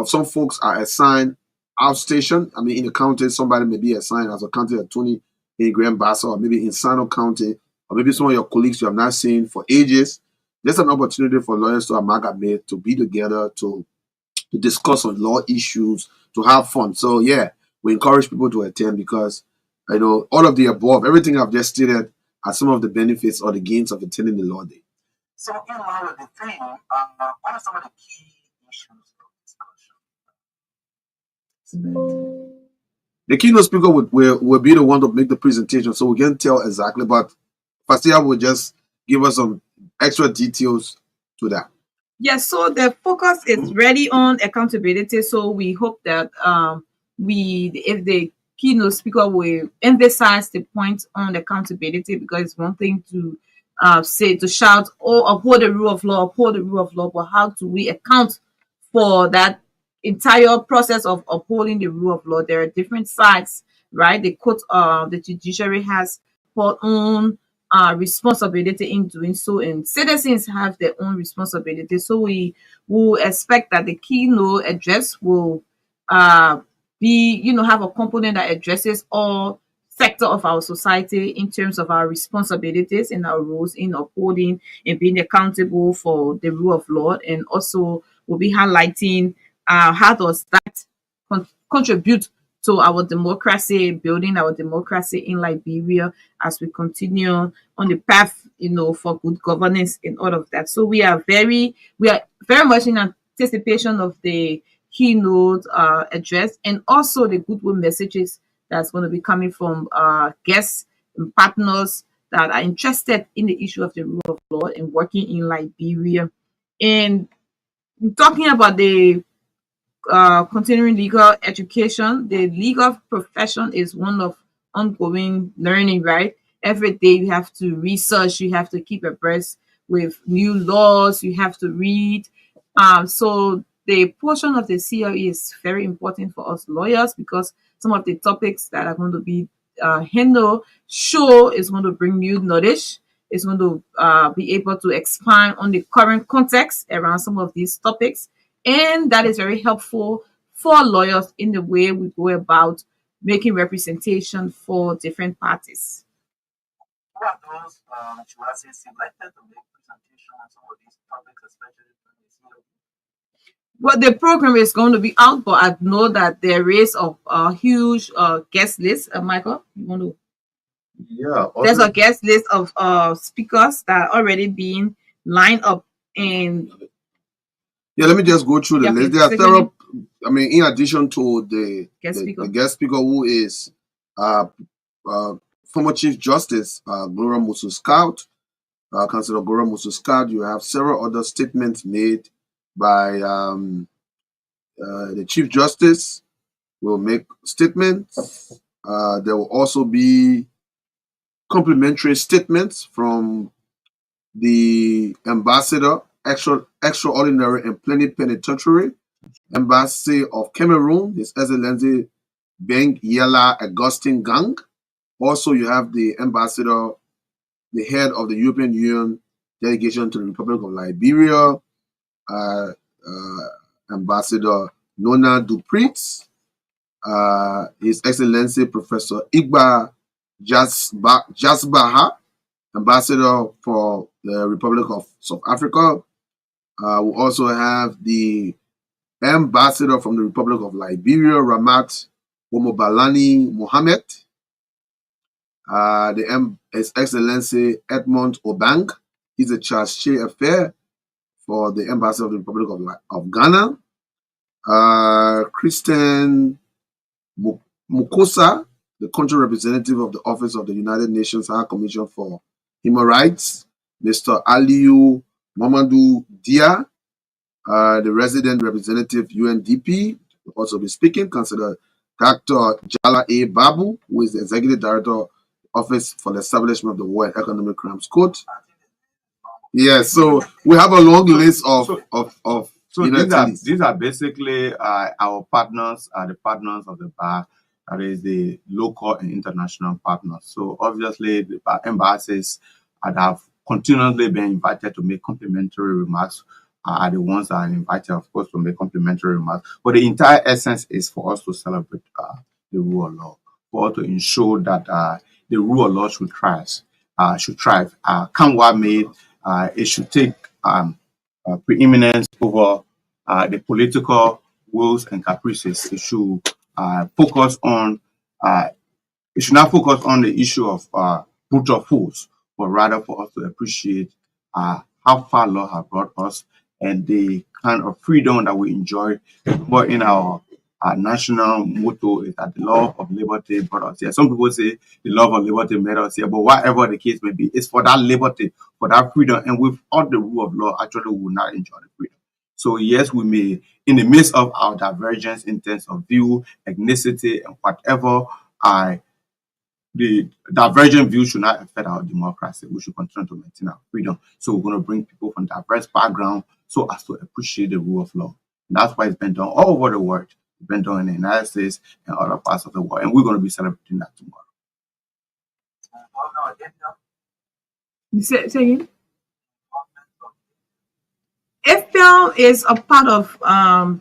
Some folks are assigned outstation. In the county, somebody may be assigned as a county attorney in Grand Bassa, or maybe in Sano County, or maybe some of your colleagues you have not seen for ages. There's an opportunity for lawyers to amalgamate, to be together, to discuss on law issues, to have fun. So yeah, we encourage people to attend, because all of the above, everything I've just stated, are some of the benefits or the gains of attending the law day. So in line with the theme, what are some of the key issues of discussion? The keynote speaker will be the one to make the presentation, so we can tell exactly, but Fastia will just give us some extra details to that. Yes, so the focus is really on accountability. So we hope that if the keynote speaker will emphasize the point on accountability, because it's one thing to shout, "Oh, uphold the rule of law, uphold the rule of law," but how do we account for that entire process of upholding the rule of law? There are different sides, right? The judiciary has her own responsibility in doing so, and citizens have their own responsibility. So we will expect that the keynote address will be, have a component that addresses all sector of our society in terms of our responsibilities and our roles in upholding and being accountable for the rule of law, and also will be highlighting how does that contribute to our democracy, building our democracy in Liberia as we continue on the path, for good governance and all of that. So we are very much in anticipation of the keynote address, and also the goodwill messages that's going to be coming from guests and partners that are interested in the issue of the rule of law and working in Liberia. And talking about the continuing legal education, the legal profession is one of ongoing learning, right? Every day you have to research, you have to keep abreast with new laws, you have to read. So the portion of the CLE is very important for us lawyers, because some of the topics that are going to be handled show is going to bring new knowledge. It's going to be able to expand on the current context around some of these topics, and that is very helpful for lawyers in the way we go about making representation for different parties. Who are those, should I say, selected to make presentation on some of these topics, especially from the CLE? Well, the program is going to be out, but I know that there is a huge guest list. Michael, you want to? Yeah, There's also, a guest list of speakers that are already being lined up, and yeah, let me just go through the yeah, okay, list. There are say your name, several, I mean, in addition to guest the speaker. guest speaker who is uh, uh, former Chief Justice Gloria Musu Scout, Councillor Gloria Musu Scout, you have several other statements made by the Chief Justice will make statements. There will also be complimentary statements from the ambassador, extraordinary and plenipotentiary embassy of Cameroon, His Excellency Beng Yela Augustin Gang. Also, you have the ambassador, the head of the European Union delegation to the Republic of Liberia, Ambassador Nona Dupritz, His Excellency Professor Igba Jasbaha, Ambassador for the Republic of South Africa. We also have the Ambassador from the Republic of Liberia, Ramat Omobalani Mohammed. His Excellency Edmond Obang, he's a charge affair for the Embassy of the Republic of Ghana. Christian Mukosa, the country representative of the Office of the United Nations High Commission for Human Rights. Mr. Aliyu Mamadou Dia, the resident representative UNDP, will also be speaking. Consider Dr. Jala A. Babu, who is the executive director Office for the Establishment of the World Economic Crimes Court. Yes, so we have a long list of So these are basically our partners, the partners of the bar. That is the local and international partners. So obviously the embassies that have continuously been invited to make complimentary remarks are the ones that are invited, of course, to make complimentary remarks. But the entire essence is for us to celebrate the rule of law, for us to ensure that the rule of law should thrive. Kanwa made it should take preeminence over the political wills and caprices. It should focus on it should not focus on the issue of brutal force, but rather for us to appreciate how far law has brought us and the kind of freedom that we enjoy. But in our national motto is that the love of liberty brought us here. Some people say the love of liberty made us here, but whatever the case may be, it's for that liberty, for that freedom. And without the rule of law, actually, we will not enjoy the freedom. So, yes, we may, in the midst of our divergence in terms of view, ethnicity, and whatever, the divergent view should not affect our democracy. We should continue to maintain our freedom. So we're going to bring people from diverse backgrounds so as to appreciate the rule of law. And that's why it's been done all over the world. It's been done in the United States and other parts of the world. And we're going to be celebrating that tomorrow. You say again? FPL is a part of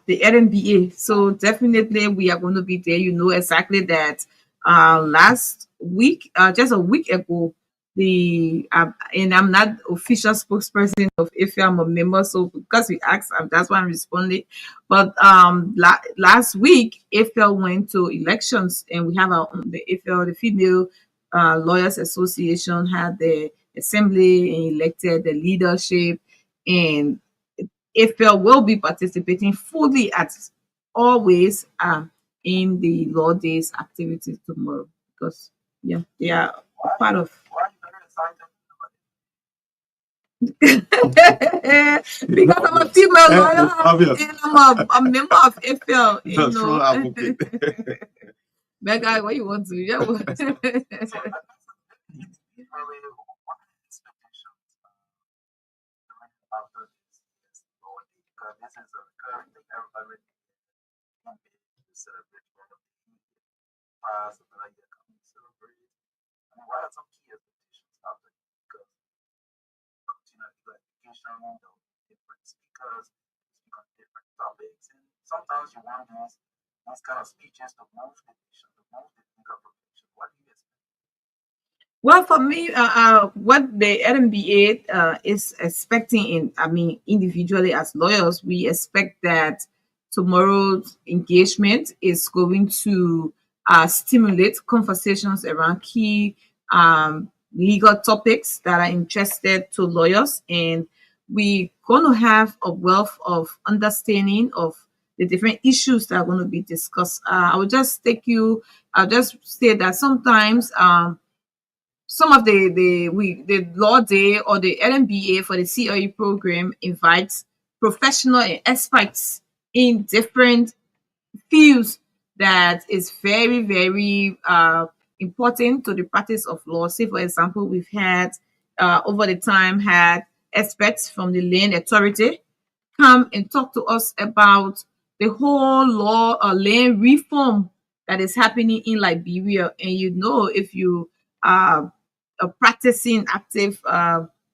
the NBA, so definitely we are going to be there. You know exactly that. Last week, just a week ago, the and I'm not official spokesperson of FPL, I'm a member, so because we asked, that's why I'm responding. But last week, FPL went to elections, and we have the FPL, the Female Lawyers Association, had the assembly and elected the leadership, and AFL will be participating fully at always in the Law Days activities tomorrow, because yeah, they are part of because I'm a female lawyer and I'm a member of AFL, you know. That guy, what you want to? Yeah, what are some key expectations after this? Because different speakers speak on different topics, and sometimes you want these kind of speeches to move the nation, to move the legal profession. What do you expect? Well, for me, what the LMBA is expecting I mean, individually as lawyers, we expect that tomorrow's engagement is going to stimulate conversations around key legal topics that are interested to lawyers, and we're going to have a wealth of understanding of the different issues that are going to be discussed. I'll just say that sometimes. Some of the law day or the LMBA for the COE program invites professional and experts in different fields that is very, very important to the practice of law. Say, for example, we've had over the time had experts from the land authority come and talk to us about the whole law land reform that is happening in Liberia. And you know, if you are a practicing active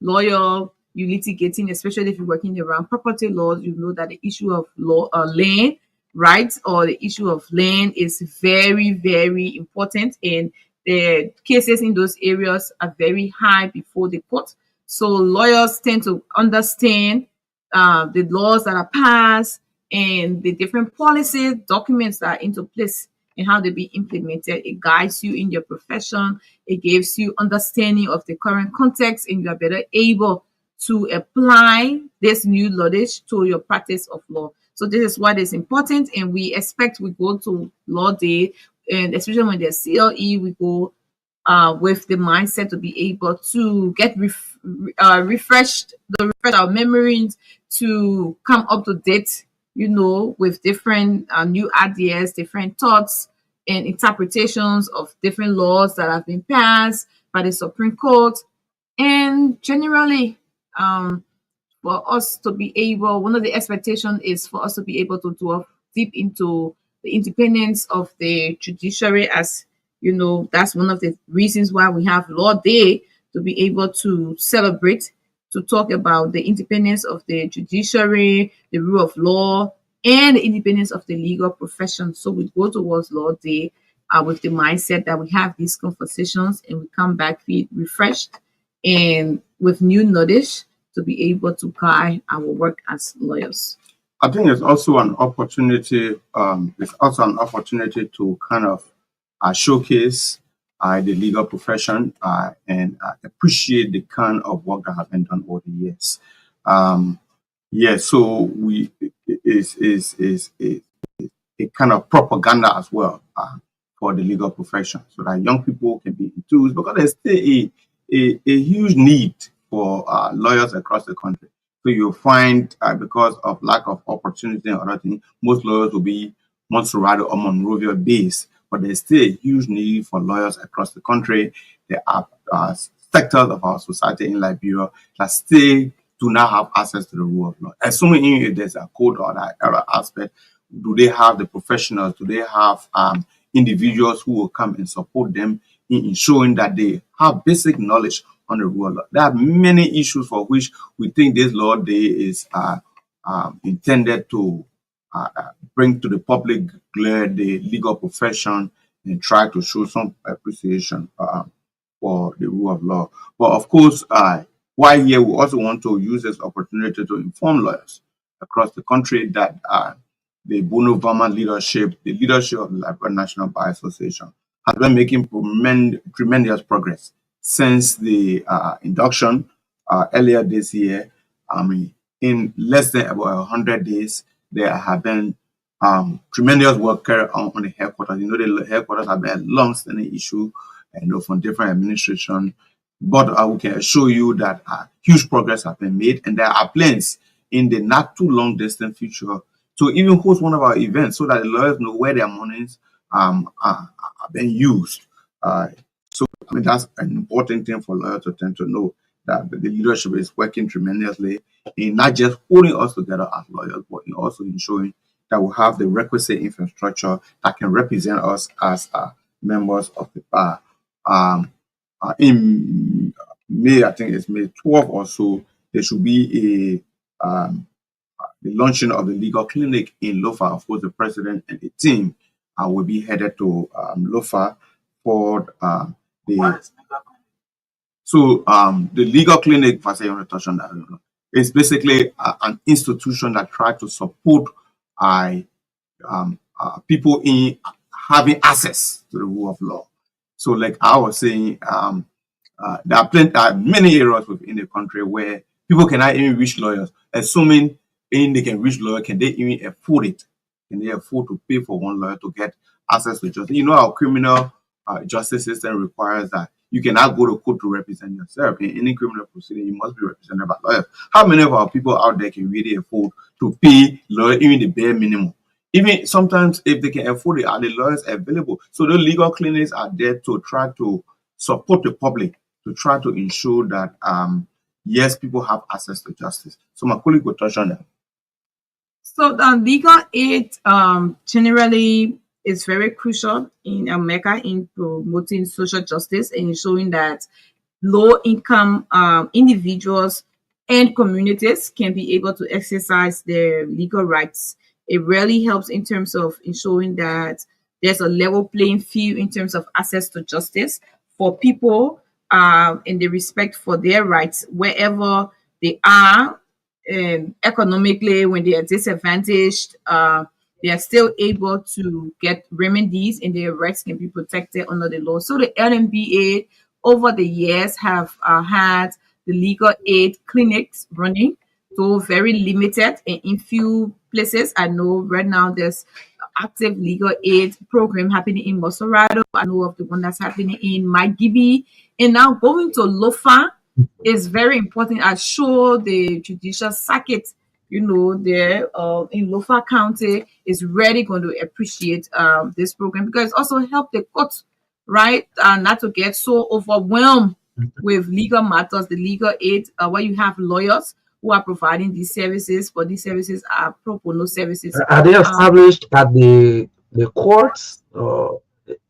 lawyer, you litigating, especially if you're working around property laws, you know that the issue of law land rights or the issue of land is very, very important, and the cases in those areas are very high before the court. So lawyers tend to understand the laws that are passed and the different policy documents that are into place and how they be implemented. It guides you in your profession. It gives you understanding of the current context, and you are better able to apply this new knowledge to your practice of law. So this is what is important, and we expect we go to law day, and especially when there's CLE, we go with the mindset to be able to get refreshed, to refresh our memories, to come up to date, you know, with different new ideas, different thoughts, and interpretations of different laws that have been passed by the Supreme Court, and generally, for us to be able, one of the expectations is for us to be able to delve deep into the independence of the judiciary. As you know, that's one of the reasons why we have Law Day, to be able to celebrate, to talk about the independence of the judiciary, the rule of law, and the independence of the legal profession. So we go towards Law Day with the mindset that we have these conversations and we come back refreshed and with new knowledge to be able to guide our work as lawyers. I think it's also an opportunity. It's also an opportunity to kind of showcase the legal profession and appreciate the kind of work that has been done over the years. Yeah, so we is a kind of propaganda as well for the legal profession, so that young people can be enthused, because there's still a huge need for lawyers across the country. So you'll find because of lack of opportunity and other things, most lawyers will be Montserrat or Monrovia based, but there's still a huge need for lawyers across the country. There are sectors of our society in Liberia that still do not have access to the rule of law. Assuming if there's a code or that other aspect, do they have the professionals? Do they have individuals who will come and support them in ensuring that they have basic knowledge on the rule of law. There are many issues for which we think this law day is intended to bring to the public glare the legal profession and try to show some appreciation for the rule of law. But of course, while here, we also want to use this opportunity to inform lawyers across the country that the Bono Verma leadership, the leadership of the Liberia National Bar Association, has been making tremendous progress since the induction earlier this year. I mean, in less than about 100 days, there have been tremendous work carried on the headquarters. You know, the headquarters have been a long-standing issue, from different administration. But we can assure you that huge progress has been made, and there are plans in the not too long distant future to even host one of our events so that the lawyers know where their monies are being used. So I mean, that's an important thing for lawyers to tend to know, that the leadership is working tremendously in not just holding us together as lawyers, but in also ensuring that we have the requisite infrastructure that can represent us as members of the bar. In May, I think it's May 12th or so, there should be the launching of the legal clinic in Lofa. Of course, the president and the team will be headed to Lofa for the. So the legal clinic, if I say you want to touch on that, I don't know. It's basically an institution that tries to support people in having access to the rule of law. So, like I was saying, there are many areas within the country where people cannot even reach lawyers. Assuming they can reach lawyers, can they even afford it? Can they afford to pay for one lawyer to get access to justice? You know, our criminal justice system requires that you cannot go to court to represent yourself. In any criminal proceeding, you must be represented by lawyers. How many of our people out there can really afford to pay lawyers even the bare minimum? Even sometimes, if they can afford it, are the lawyers available? So the legal clinics are there to try to support the public, to try to ensure that yes, people have access to justice. So my colleague will touch on that. So the legal aid generally is very crucial in America in promoting social justice and ensuring that low income individuals and communities can be able to exercise their legal rights. It really helps in terms of ensuring that there's a level playing field in terms of access to justice for people and the respect for their rights wherever they are. Economically, when they are disadvantaged, they are still able to get remedies and their rights can be protected under the law. So the LMBA over the years have had the legal aid clinics running, though very limited and in few places. I know right now there's active legal aid program happening in Mosorado. I know of the one that's happening in Magibby. And now going to Lofa is very important. I sure the judicial circuit, there in Lofa County is really going to appreciate this program because it's also help the courts, right? Not to get so overwhelmed with legal matters, the legal aid, where you have lawyers who are providing these services, but these services are pro bono services. Are they established at the courts?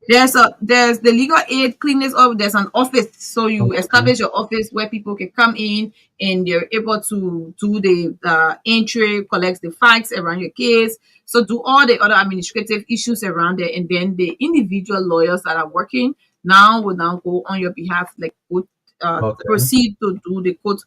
There's the legal aid clinics, or there's an office. So you establish your office where people can come in and they're able to do the entry, collect the facts around your case. So do all the other administrative issues around it, and then the individual lawyers that are working now will now go on your behalf, like proceed to do the court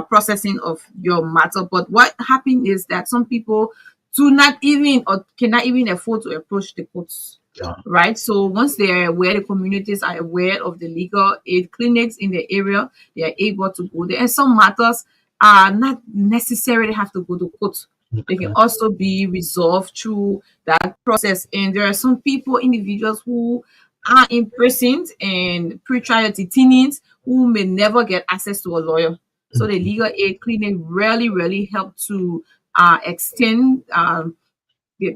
processing of your matter. But what happened is that some people do not even or cannot even afford to approach the courts. Yeah. Right. So once they are aware, the communities are aware of the legal aid clinics in the area, they are able to go there. And some matters are not necessarily have to go to court. They can also be resolved through that process. And there are some people, individuals who are imprisoned and pre-trial detainees who may never get access to a lawyer. So the legal aid clinic really help to extend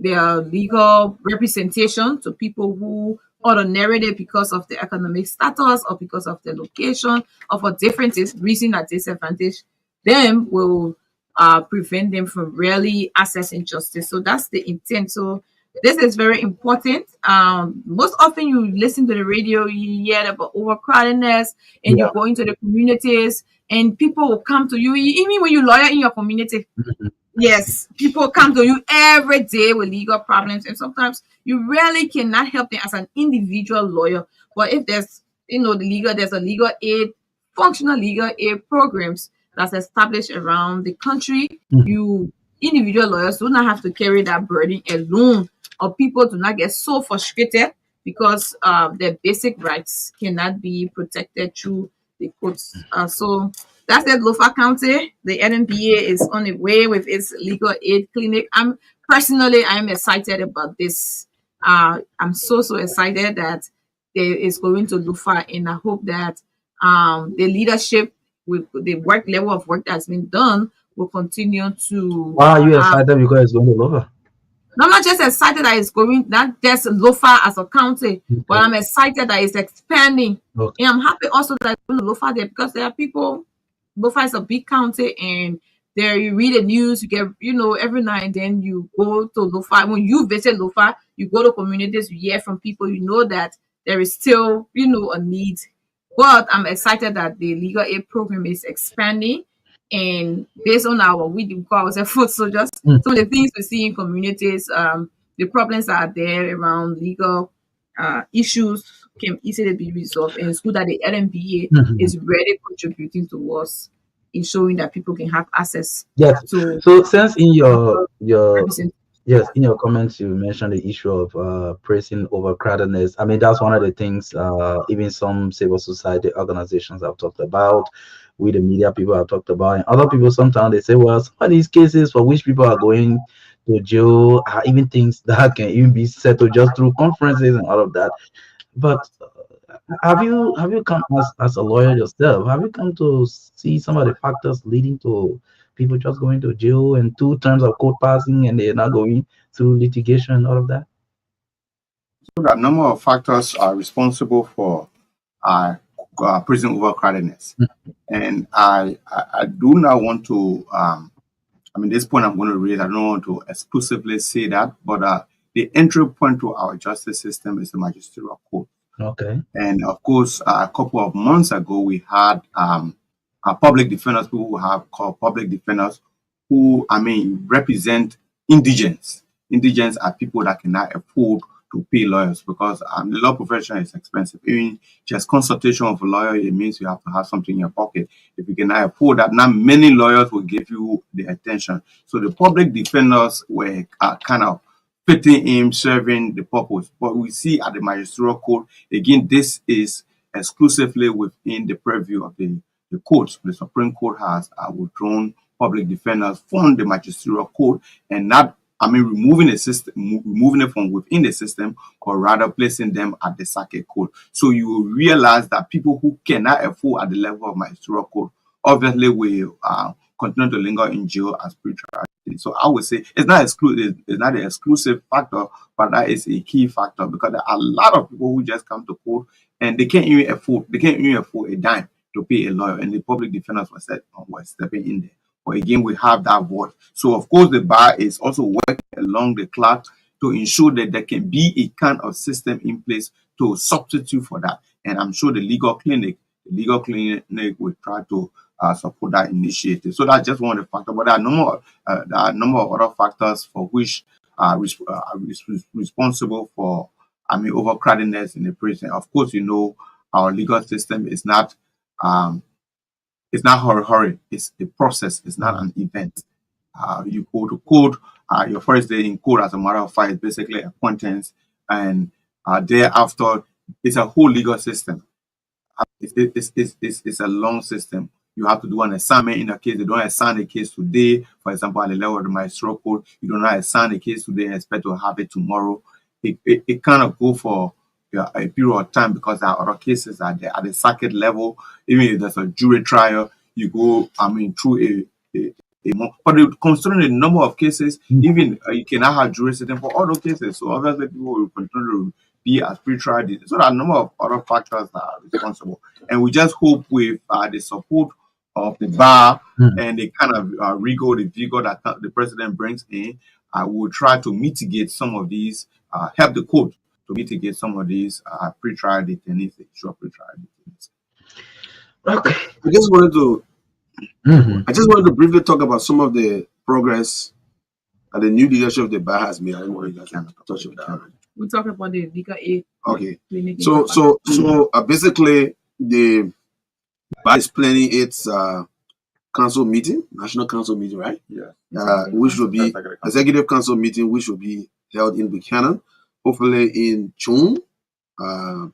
their legal representation to people who ordinarily, because of the economic status or because of the location or for different reason that disadvantage them, will prevent them from really accessing justice. So that's the intent. So This is very important. Most often you listen to the radio, you hear about overcrowdedness, and you Yeah. go into the communities, and people will come to you, even when you lawyer in your community. Mhm. Yes, people come to you every day with legal problems, and sometimes you really cannot help them as an individual lawyer. But if there's, there's a legal aid, functional legal aid programs that's established around the country, Mhm. you individual lawyers do not have to carry that burden alone, or people do not get so frustrated because their basic rights cannot be protected through the courts. So that's it, Lofa County. The NMPA is on the way with its legal aid clinic. I'm excited about this. I'm so excited that there is going to Lufa, and I hope that the leadership with the work level of work that's been done will continue to. Why are you excited because it's going to Lover? I'm not just excited that it's going, not just Lofa as a county, but Okay. I'm excited that it's expanding. Okay. And I'm happy also that it's going to Lofa there, because there are people. Lofa is a big county, and there you read the news, you get, every now and then you go to Lofa. When you visit Lofa, you go to communities, you hear from people, you know that there is still, a need. But I'm excited that the legal aid program is expanding, and based on our, we do call ourselves foot soldiers, Mm. some of the things we see in communities, the problems that are there around legal issues can easily be resolved. And it's good that the LMBA Mhm. is really contributing towards ensuring that people can have access Yes. to So since in your representation. yes, in your comments you mentioned the issue of pressing overcrowdedness. I mean, that's one of the things even some civil society organizations have talked about, we the media people have talked about, and other people sometimes they say, well, some of these cases for which people are going to jail are even things that can even be settled just through conferences and all of that. But have you come as a lawyer yourself? Have you come to see some of the factors leading to people just going to jail and two terms of court passing and they're not going through litigation and all of that? So that number of factors are responsible for uh, prison overcrowdedness. And I do not want to, this point I'm going to raise, I don't want to exclusively say that, but the entry point to our justice system is the magisterial court. Okay. And of course, a couple of months ago, we had public defenders, people who have called public defenders, who, represent indigents. Indigents are people that cannot afford to pay lawyers because the law profession is expensive. Even just consultation of a lawyer, it means you have to have something in your pocket. If you cannot afford that, not many lawyers will give you the attention. So the public defenders were kind of fitting in, serving the purpose. But we see at the magisterial court, again, this is exclusively within the purview of the courts. The Supreme Court has withdrawn public defenders from the magisterial court, and not, removing the system, removing it from within the system, or rather placing them at the circuit court. So you will realize that people who cannot afford at the level of magisterial court obviously will continue to linger in jail as pretrial. So I would say it's not exclusive, it's not an exclusive factor, but that is a key factor because there are a lot of people who just come to court and they can't even afford a dime to pay a lawyer, and the public defenders were stepping in there. But again, we have that voice. So of course the bar is also working along the clock to ensure that there can be a kind of system in place to substitute for that. And I'm sure the legal clinic will try to support that initiative. So that's just one of the factors. But there are a number of other factors for which are responsible for overcrowdedness in the prison. Of course, our legal system is not hurry. It's a process. It's not an event. You go to court. Your first day in court, as a matter of fact, is basically appointments, and thereafter, it's a whole legal system. It's a long system. You have to do an assignment in a case. They don't assign a case today. For example, at the level of the magisterial court, you do not assign a case today and expect to have it tomorrow. It kind of go for a period of time because there are other cases at the circuit level. Even if there's a jury trial, you go, through a month. But considering the number of cases, even you cannot have jury sitting for all those cases. So obviously people will continue to be as pre-trial. So there are a number of other factors that are responsible. And we just hope with the support of the bar and the kind of the vigor that the president brings in, I will try to mitigate some of these, help the court to mitigate some of these pre-trial detainees, short pre-trial detainees. Okay. I just wanted to Mhm. briefly talk about some of the progress that the new leadership of the bar has made. I don't want you guys to touch on that. We talk about the legal aid Okay. clinic. So basically, the bar is planning its council meeting, national council meeting, right? Yeah. Which will be executive council meeting, which will be held in Buchanan, hopefully in June. Uh,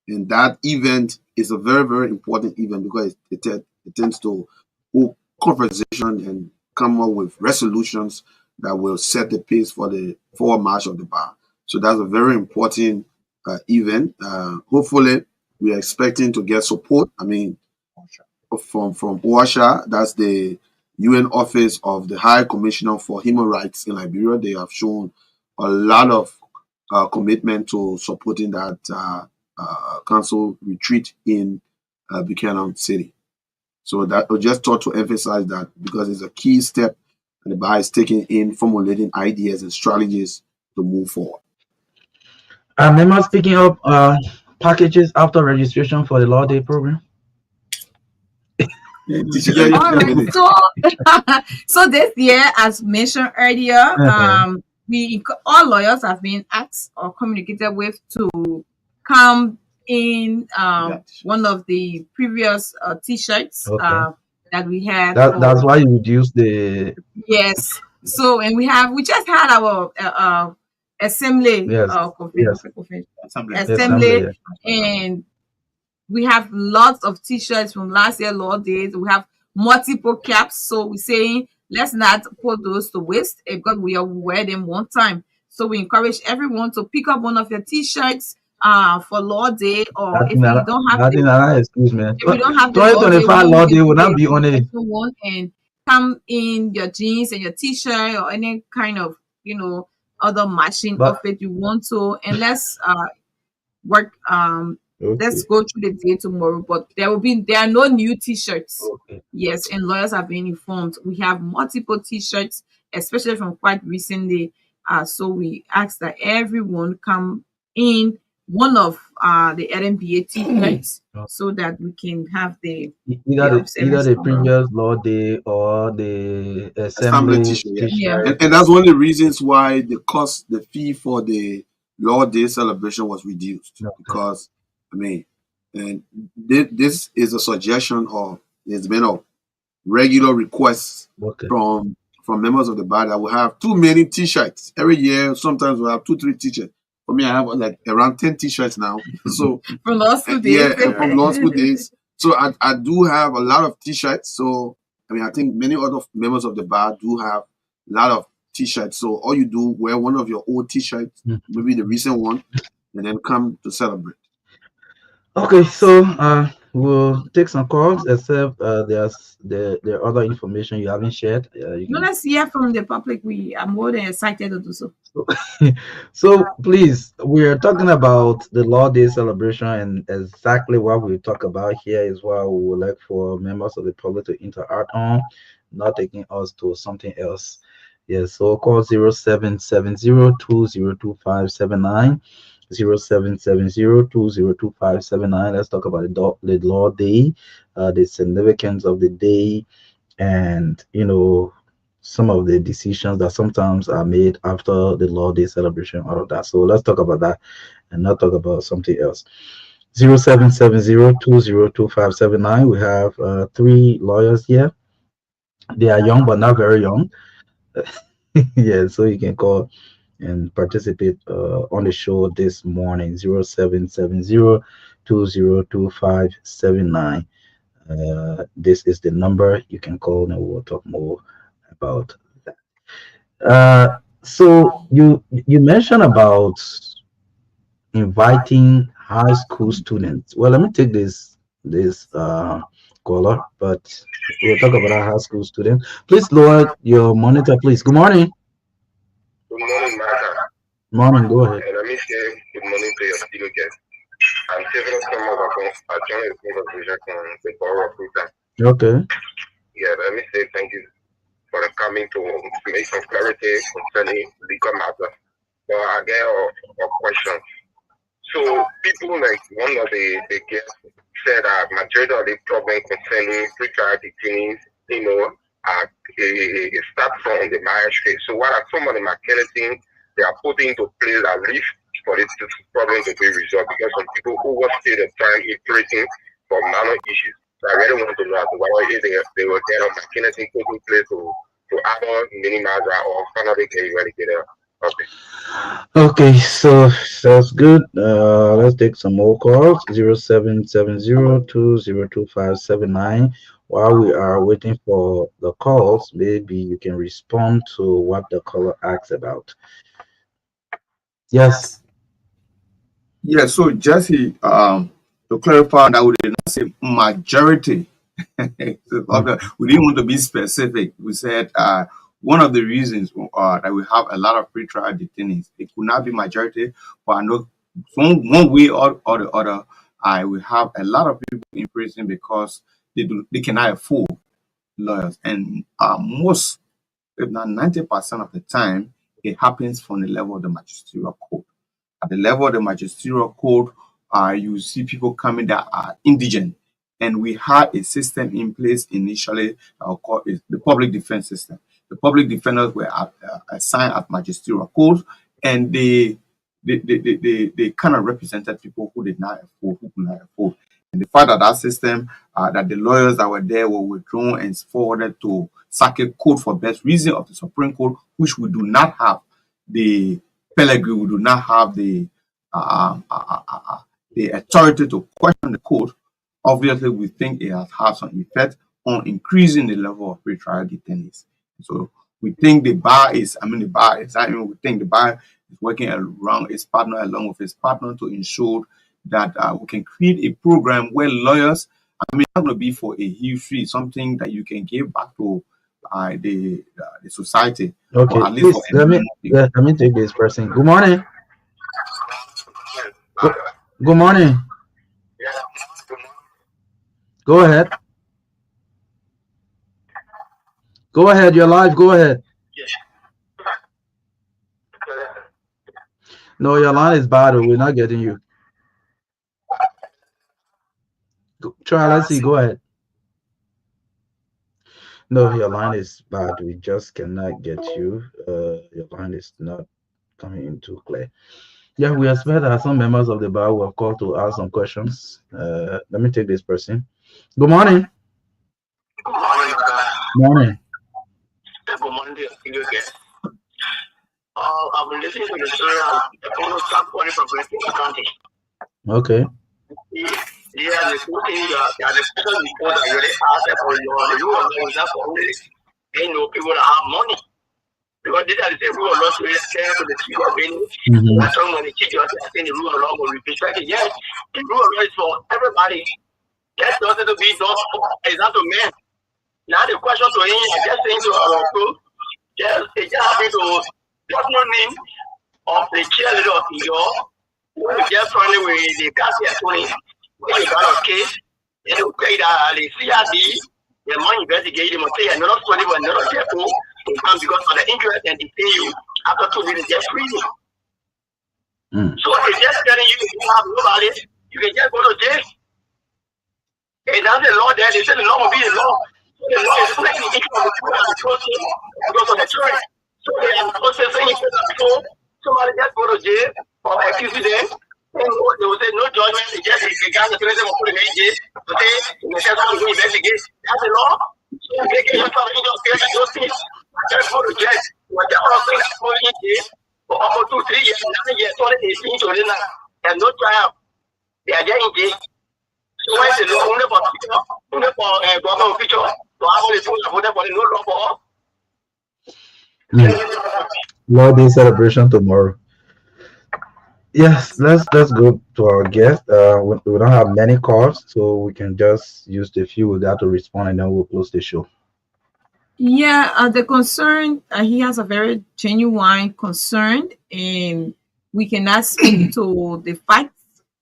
and that event is a very, very important event because it tends to hold conversation and come up with resolutions that will set the pace for the forward march of the bar. So that's a very important event. Hopefully, we are expecting to get support. I mean, from OSHA, that's the UN Office of the High Commissioner for Human Rights in Liberia. They have shown a lot of commitment to supporting that council retreat in Buchanan City. So that I just thought to emphasize that because it's a key step and the bar is taking in formulating ideas and strategies to move forward. Members picking up packages after registration for the Law Day program. All right, so this year, as mentioned earlier, all lawyers have been asked or communicated with to come in one of the previous T-shirts that we had. That's why you reduce the. Yes. So, and we just had our assembly assembly, and we have lots of T-shirts from last year Law Days. We have multiple caps, so we're saying let's not put those to waste because we wear them one time. So we encourage everyone to pick up one of your T-shirts for Law Day, or if you don't have excuse me. if you don't have the 2025 Law Day will not be on it. And come in your jeans and your T-shirt or any kind of other matching outfit you want to, and let's work. Let's go through the day tomorrow, but there are no new T-shirts. Yes, and lawyers are being informed. We have multiple T-shirts, especially from quite recently. So we ask that everyone come in one of the LMBA T-shirts so that we can have either the previous Law Day or the assembly T-shirt. Yeah. And that's one of the reasons why the fee for the Law Day celebration was reduced because. I mean, and this is a suggestion or there's been a regular request from members of the bar that we have too many T-shirts every year. Sometimes we have 2-3 T-shirts. For me, I have like around 10 T-shirts now. So from law school days, from law school days. So I do have a lot of T-shirts. So I mean, I think many other members of the bar do have a lot of T-shirts. So all you do wear one of your old T-shirts, maybe the recent one, and then come to celebrate. Okay, so we'll take some calls, except there's the other information you haven't shared. Let's hear from the public. We are more than excited to do so. So please, we are talking about the Law Day celebration, and exactly what we talk about here is what we would like for members of the public to interact on, not taking us to something else. Yes, so call 0770-202579. 0770-202579. Let's talk about the Law Day, the significance of the day, and some of the decisions that sometimes are made after the Law Day celebration, all of that. So let's talk about that and not talk about something else. 0770-202579. We have 3 lawyers here. They are young but not very young. Yeah, so you can call and participate on the show this morning. 0770-202579. This is the number you can call and we'll talk more about that. So you mentioned about inviting high school students. Well, let me take this caller, but we'll talk about our high school students. Please lower your monitor, please. Good morning. Good morning, Marka. Morning, go ahead. And let me say good morning to your studio guest. I'm several summer I joined a conversation on the power of Twitter. Okay. Yeah, let me say thank you for the coming to make some clarity concerning legal matters. But I get a question. So people like one of the guests said that majority of the problem concerning pretrial detainees, it starts from the magistrate. So what are some of the mechanisms they are putting into place at least for this problem to be resolved? Because some people who will stay the time in prison for minor issues. So I really want to know whether if they will get a mechanism put in place to either minimize that or finally get eradicated. Okay. Okay, so sounds good. Let's take some more calls. 0770202579. While we are waiting for the calls, maybe you can respond to what the caller asks about. Yes. Yeah, so Jesse, to clarify that we did not say majority. So, we didn't want to be specific. We said one of the reasons that we have a lot of pretrial detainees, it could not be majority, but I know one way or the other, we have a lot of people in prison because they cannot afford lawyers, and most, if not 90% of the time, it happens from the level of the magisterial court. At the level of the magisterial court, you see people coming that are indigent. And we had a system in place initially called the public defense system. The public defenders were assigned at magisterial court, and they kind of represented people who did not afford, who could not afford. And the fact that that system, that the lawyers that were there were withdrawn and forwarded to circuit court for best reason of the Supreme Court, which we do not have the Pellegrini, we do not have the authority to question the court. Obviously, we think it has had some effect on increasing the level of pretrial detainees. So we think the bar is, we think the bar is working along with his partner to ensure that we can create a program where lawyers, not going to be for a huge fee, something that you can give back to the society. Okay, or at least please let me take this person. Good morning. Good morning. Go ahead. Go ahead. You're live. Go ahead. No, your line is bad. We're not getting you. Try. Let's see. Go ahead. No, your line is bad. We just cannot get you. Your line is not coming in too clear. Yeah, we expect that some members of the bar will call to ask some questions. Let me take this person. Good morning. Good morning. Morning. Good morning to you again. I've been listening to the story of the people start calling from Greenfield County. Okay. Yeah, the two things that the person before that really asked for the rule of law is not for only people that have money. Because these are the same rule of law to share to the chief of any. That's when the chief of saying the rule of law will repeat. Yes, the rule of law is for everybody. That's not to be done. It's not to men. Now the question to him, I just saying to our school, it just happened to just no name of the cheerleader of your who just running with the cashier 20 when you got a case, and you pay the CRD, the money investigated, must say another 20 or another careful to come because of the interest and they pay you after 2 minutes just free. So it's just telling you if you have nobody, you can just go to jail. And that's the law there, they said the law will be the law. The law is playing the issue of the poor and the process because of the children. So they are processing it before somebody just go to jail or accuse them. And they will say no judgment, they just regard the president of the jail to say the person will investigate. That's the law. So they can just follow those things. Just go to jail. What the other thing that's going in jail for almost 2, 3 years, 9 years, 2018 to now. There's no trial. They are just in jail. So why is the law only for government officials? So how will they do for the no law for all? Lord Day celebration tomorrow. Yes, let's go to our guest. We don't have many calls, so we can just use the few we got to respond, and then we'll close the show. Yeah, the concern, he has a very genuine concern, and we cannot speak to the facts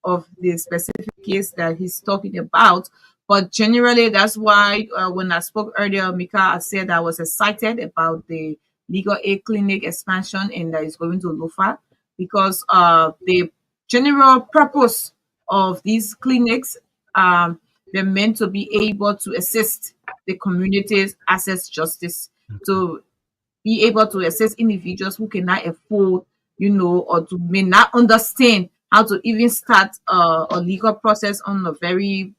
of the specific case that he's talking about, But generally, that's why when I spoke earlier, Mika, I said I was excited about the legal aid clinic expansion and that is going to Lofa because the general purpose of these clinics, they're meant to be able to assist the communities access justice, to be able to assist individuals who cannot afford, or to may not understand how to even start a legal process on a very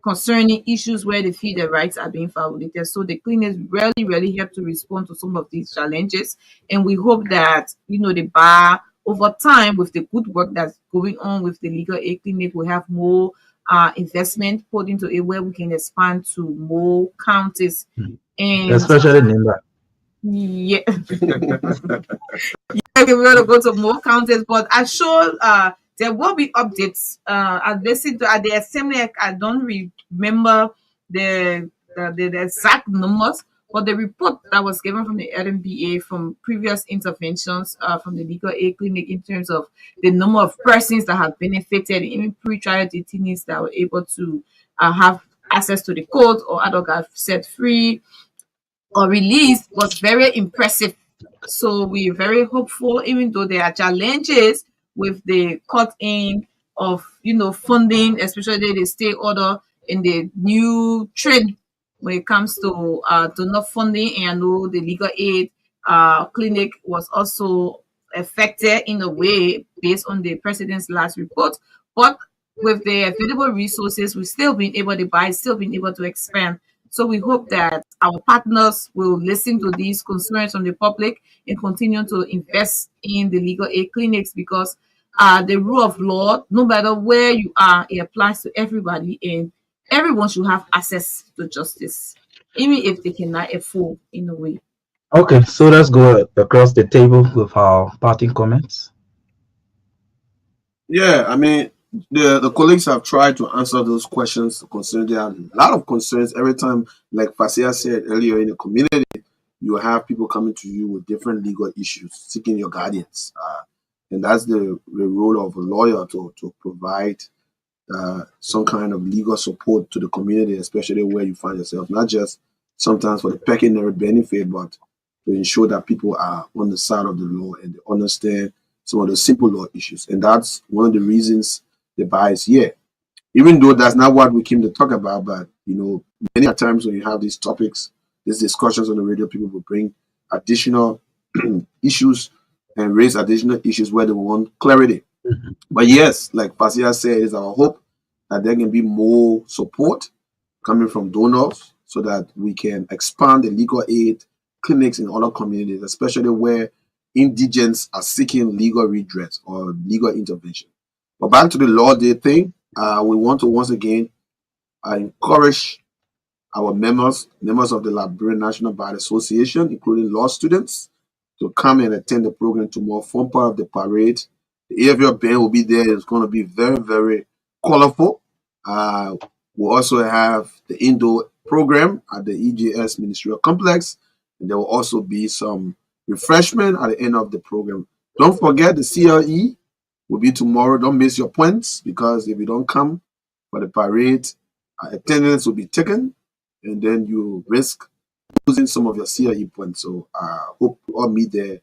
concerning issues where they feel their rights are being violated. So the clinics really, really help to respond to some of these challenges. And we hope that, the bar over time with the good work that's going on with the legal aid clinic will have more investment put into it where we can expand to more counties. And especially Nimba. yeah, we're gonna go to more counties, but I'm sure there will be updates. I listened to at the assembly. I don't remember the exact numbers, but the report that was given from the LMBA from previous interventions from the legal aid clinic in terms of the number of persons that have benefited, even pre-trial detainees that were able to have access to the court or other got set free or released was very impressive. So we're very hopeful, even though there are challenges with the cutting of funding, especially the state order and the new trend when it comes to donor funding. And I know the legal aid clinic was also affected in a way based on the president's last report. But with the available resources, we've still been able to buy, still been able to expand. So we hope that our partners will listen to these concerns from the public and continue to invest in the legal aid clinics because the rule of law, no matter where you are, it applies to everybody and everyone should have access to justice, even if they cannot afford in a way. Okay, so let's go across the table with our parting comments. Yeah, I mean, the colleagues have tried to answer those questions concerning there are a lot of concerns every time, like Fasia said earlier, in the community, you have people coming to you with different legal issues, seeking your guidance. And that's the role of a lawyer to provide some kind of legal support to the community, especially where you find yourself, not just sometimes for the pecuniary benefit, but to ensure that people are on the side of the law and they understand some of the simple law issues. And that's one of the reasons the bar is here. Even though that's not what we came to talk about, but many a times when you have these topics, these discussions on the radio, people will bring additional issues and raise additional issues where they want clarity. But yes, like Pasia said, it's our hope that there can be more support coming from donors so that we can expand the legal aid clinics in other communities, especially where indigents are seeking legal redress or legal intervention. But back to the Law Day thing, we want to once again encourage our members of the Liberian National Bar Association, including law students, to come and attend the program tomorrow, form part of the parade. The AFL band will be there. It's going to be very, very colorful. We'll also have the indoor program at the EJS Ministerial Complex. And there will also be some refreshment at the end of the program. Don't forget the CLE will be tomorrow. Don't miss your points because if you don't come for the parade, attendance will be taken and then you risk losing some of your CLE points. So hope we all meet there,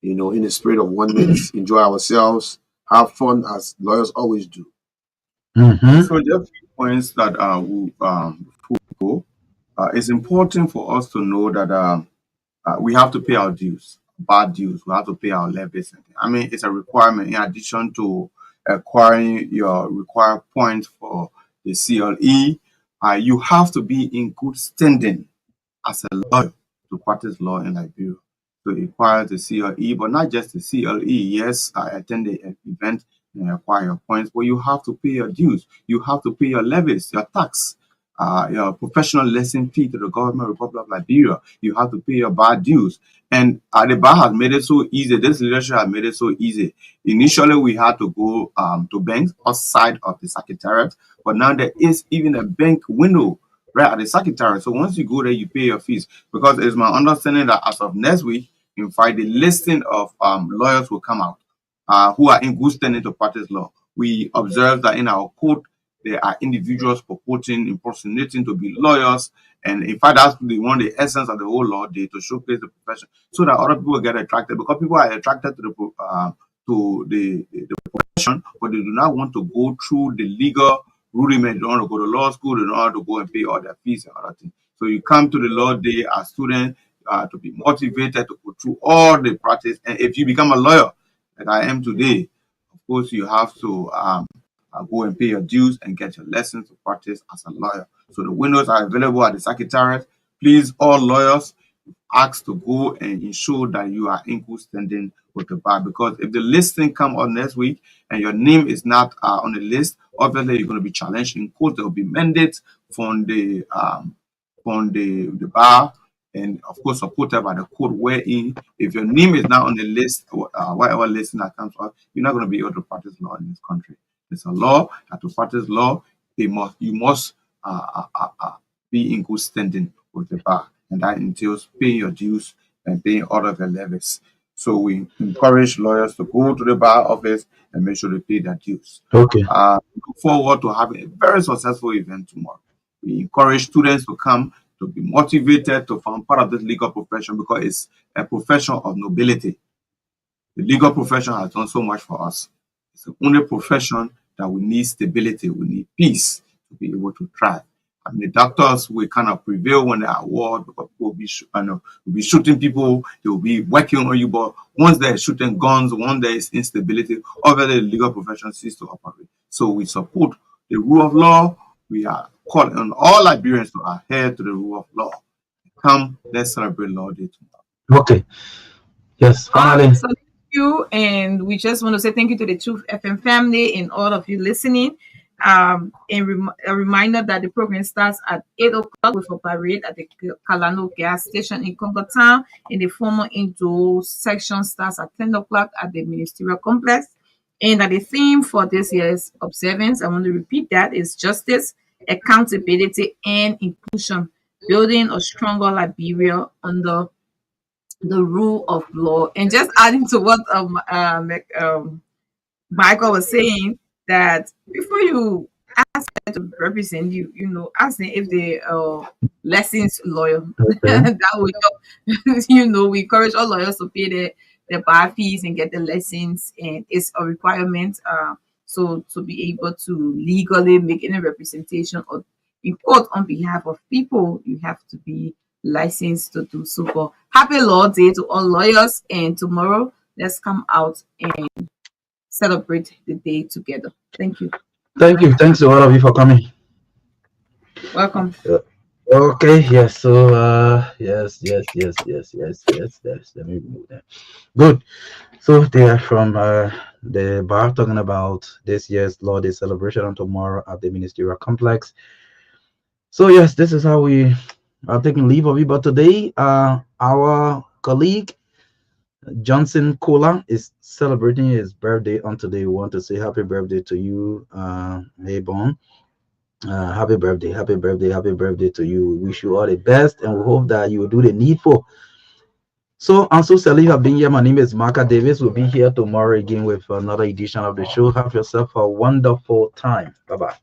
in the spirit of oneness, enjoy ourselves, have fun as lawyers always do. So just a few points that before we go, it's important for us to know that we have to pay our dues, bad dues. We have to pay our levies. I mean, it's a requirement in addition to acquiring your required points for the CLE. You have to be in good standing as a lawyer to practice law in Liberia. To acquire the CLE, but not just the CLE. Yes, I attended an event and acquire your points, but you have to pay your dues. You have to pay your levies, your tax, your professional lesson fee to the government Republic of Liberia. You have to pay your bar dues. And the bar has made it so easy. This leadership has made it so easy. Initially, we had to go to banks outside of the secretariat, but now there is even a bank window right at the secretariat. So once you go there, you pay your fees. Because it's my understanding that as of next week, in fact, the listing of lawyers will come out who are in good standing to practice law. We observe that in our code, there are individuals purporting, impersonating to be lawyers. And in fact, that's the essence of the whole law day, to showcase the profession so that other people get attracted, because people are attracted to the profession, but they do not want to go through the legal rudiment. They don't want to go to law school, they don't want to go and pay all their fees and other things. So you come to the law day as student to be motivated to go through all the practice. And if you become a lawyer, like I am today, of course you have to go and pay your dues and get your lessons to practice as a lawyer. So the windows are available at the secretariat. Please, all lawyers, ask to go and ensure that you are in good standing with the bar, because if the listing come on next week and your name is not on the list, obviously you're going to be challenged in court. There will be mandates from the bar, and of course supported by the court, wherein if your name is not on the list, whatever listing that comes up, you're not going to be able to practice law in this country. It's a law that to practice law, you must be in good standing with the bar, and that entails paying your dues and paying all of the levies. So we encourage lawyers to go to the bar office and make sure they pay their dues. Okay. Look forward to having a very successful event tomorrow. We encourage students to come, to be motivated to form part of this legal profession, because it's a profession of nobility. The legal profession has done so much for us. It's the only profession that we need stability, we need peace to be able to thrive. I mean, the doctors will kind of prevail when they are at war, because people will be shooting people, they will be working on you. But once they're shooting guns, once there is instability, obviously the legal profession ceases to operate. So we support the rule of law. We are calling on all Liberians to adhere to the rule of law. Come, let's celebrate Law Day tomorrow. Okay. Yes, finally. So thank you, and we just want to say thank you to the Truth FM family and all of you listening. And a reminder that the program starts at 8 o'clock with a parade at the Kalano gas station in Congo Town, and the former Indo section starts at 10 o'clock at the ministerial complex. And that the theme for this year's observance, I want to repeat that, is justice, accountability, and inclusion, building a stronger Liberia under the rule of law. And just adding to what Michael was saying, that before you ask them to represent you, ask them if they licensed lawyer. That will help. We encourage all lawyers to pay their bar fees and get the license, and it's a requirement. So to be able to legally make any representation or in court on behalf of people, you have to be licensed to do so. But happy Law Day to all lawyers, and tomorrow let's come out and celebrate the day together. Thank you. Thank you. Thanks to all of you for coming. Welcome. Okay, yes. So yes. Let me remove that. Good. So they are from the bar talking about this year's Law Day celebration on tomorrow at the ministerial complex. So yes, this is how we are taking leave of you. But today, our colleague Johnson Kola is celebrating his birthday on today. We want to say happy birthday to you, Maybon. Happy birthday to you. We wish you all the best, and we hope that you will do the needful. So I'm so sorry you have been here. My name is Marka Davis. We'll be here tomorrow again with another edition of the show. Have yourself a wonderful time. Bye-bye.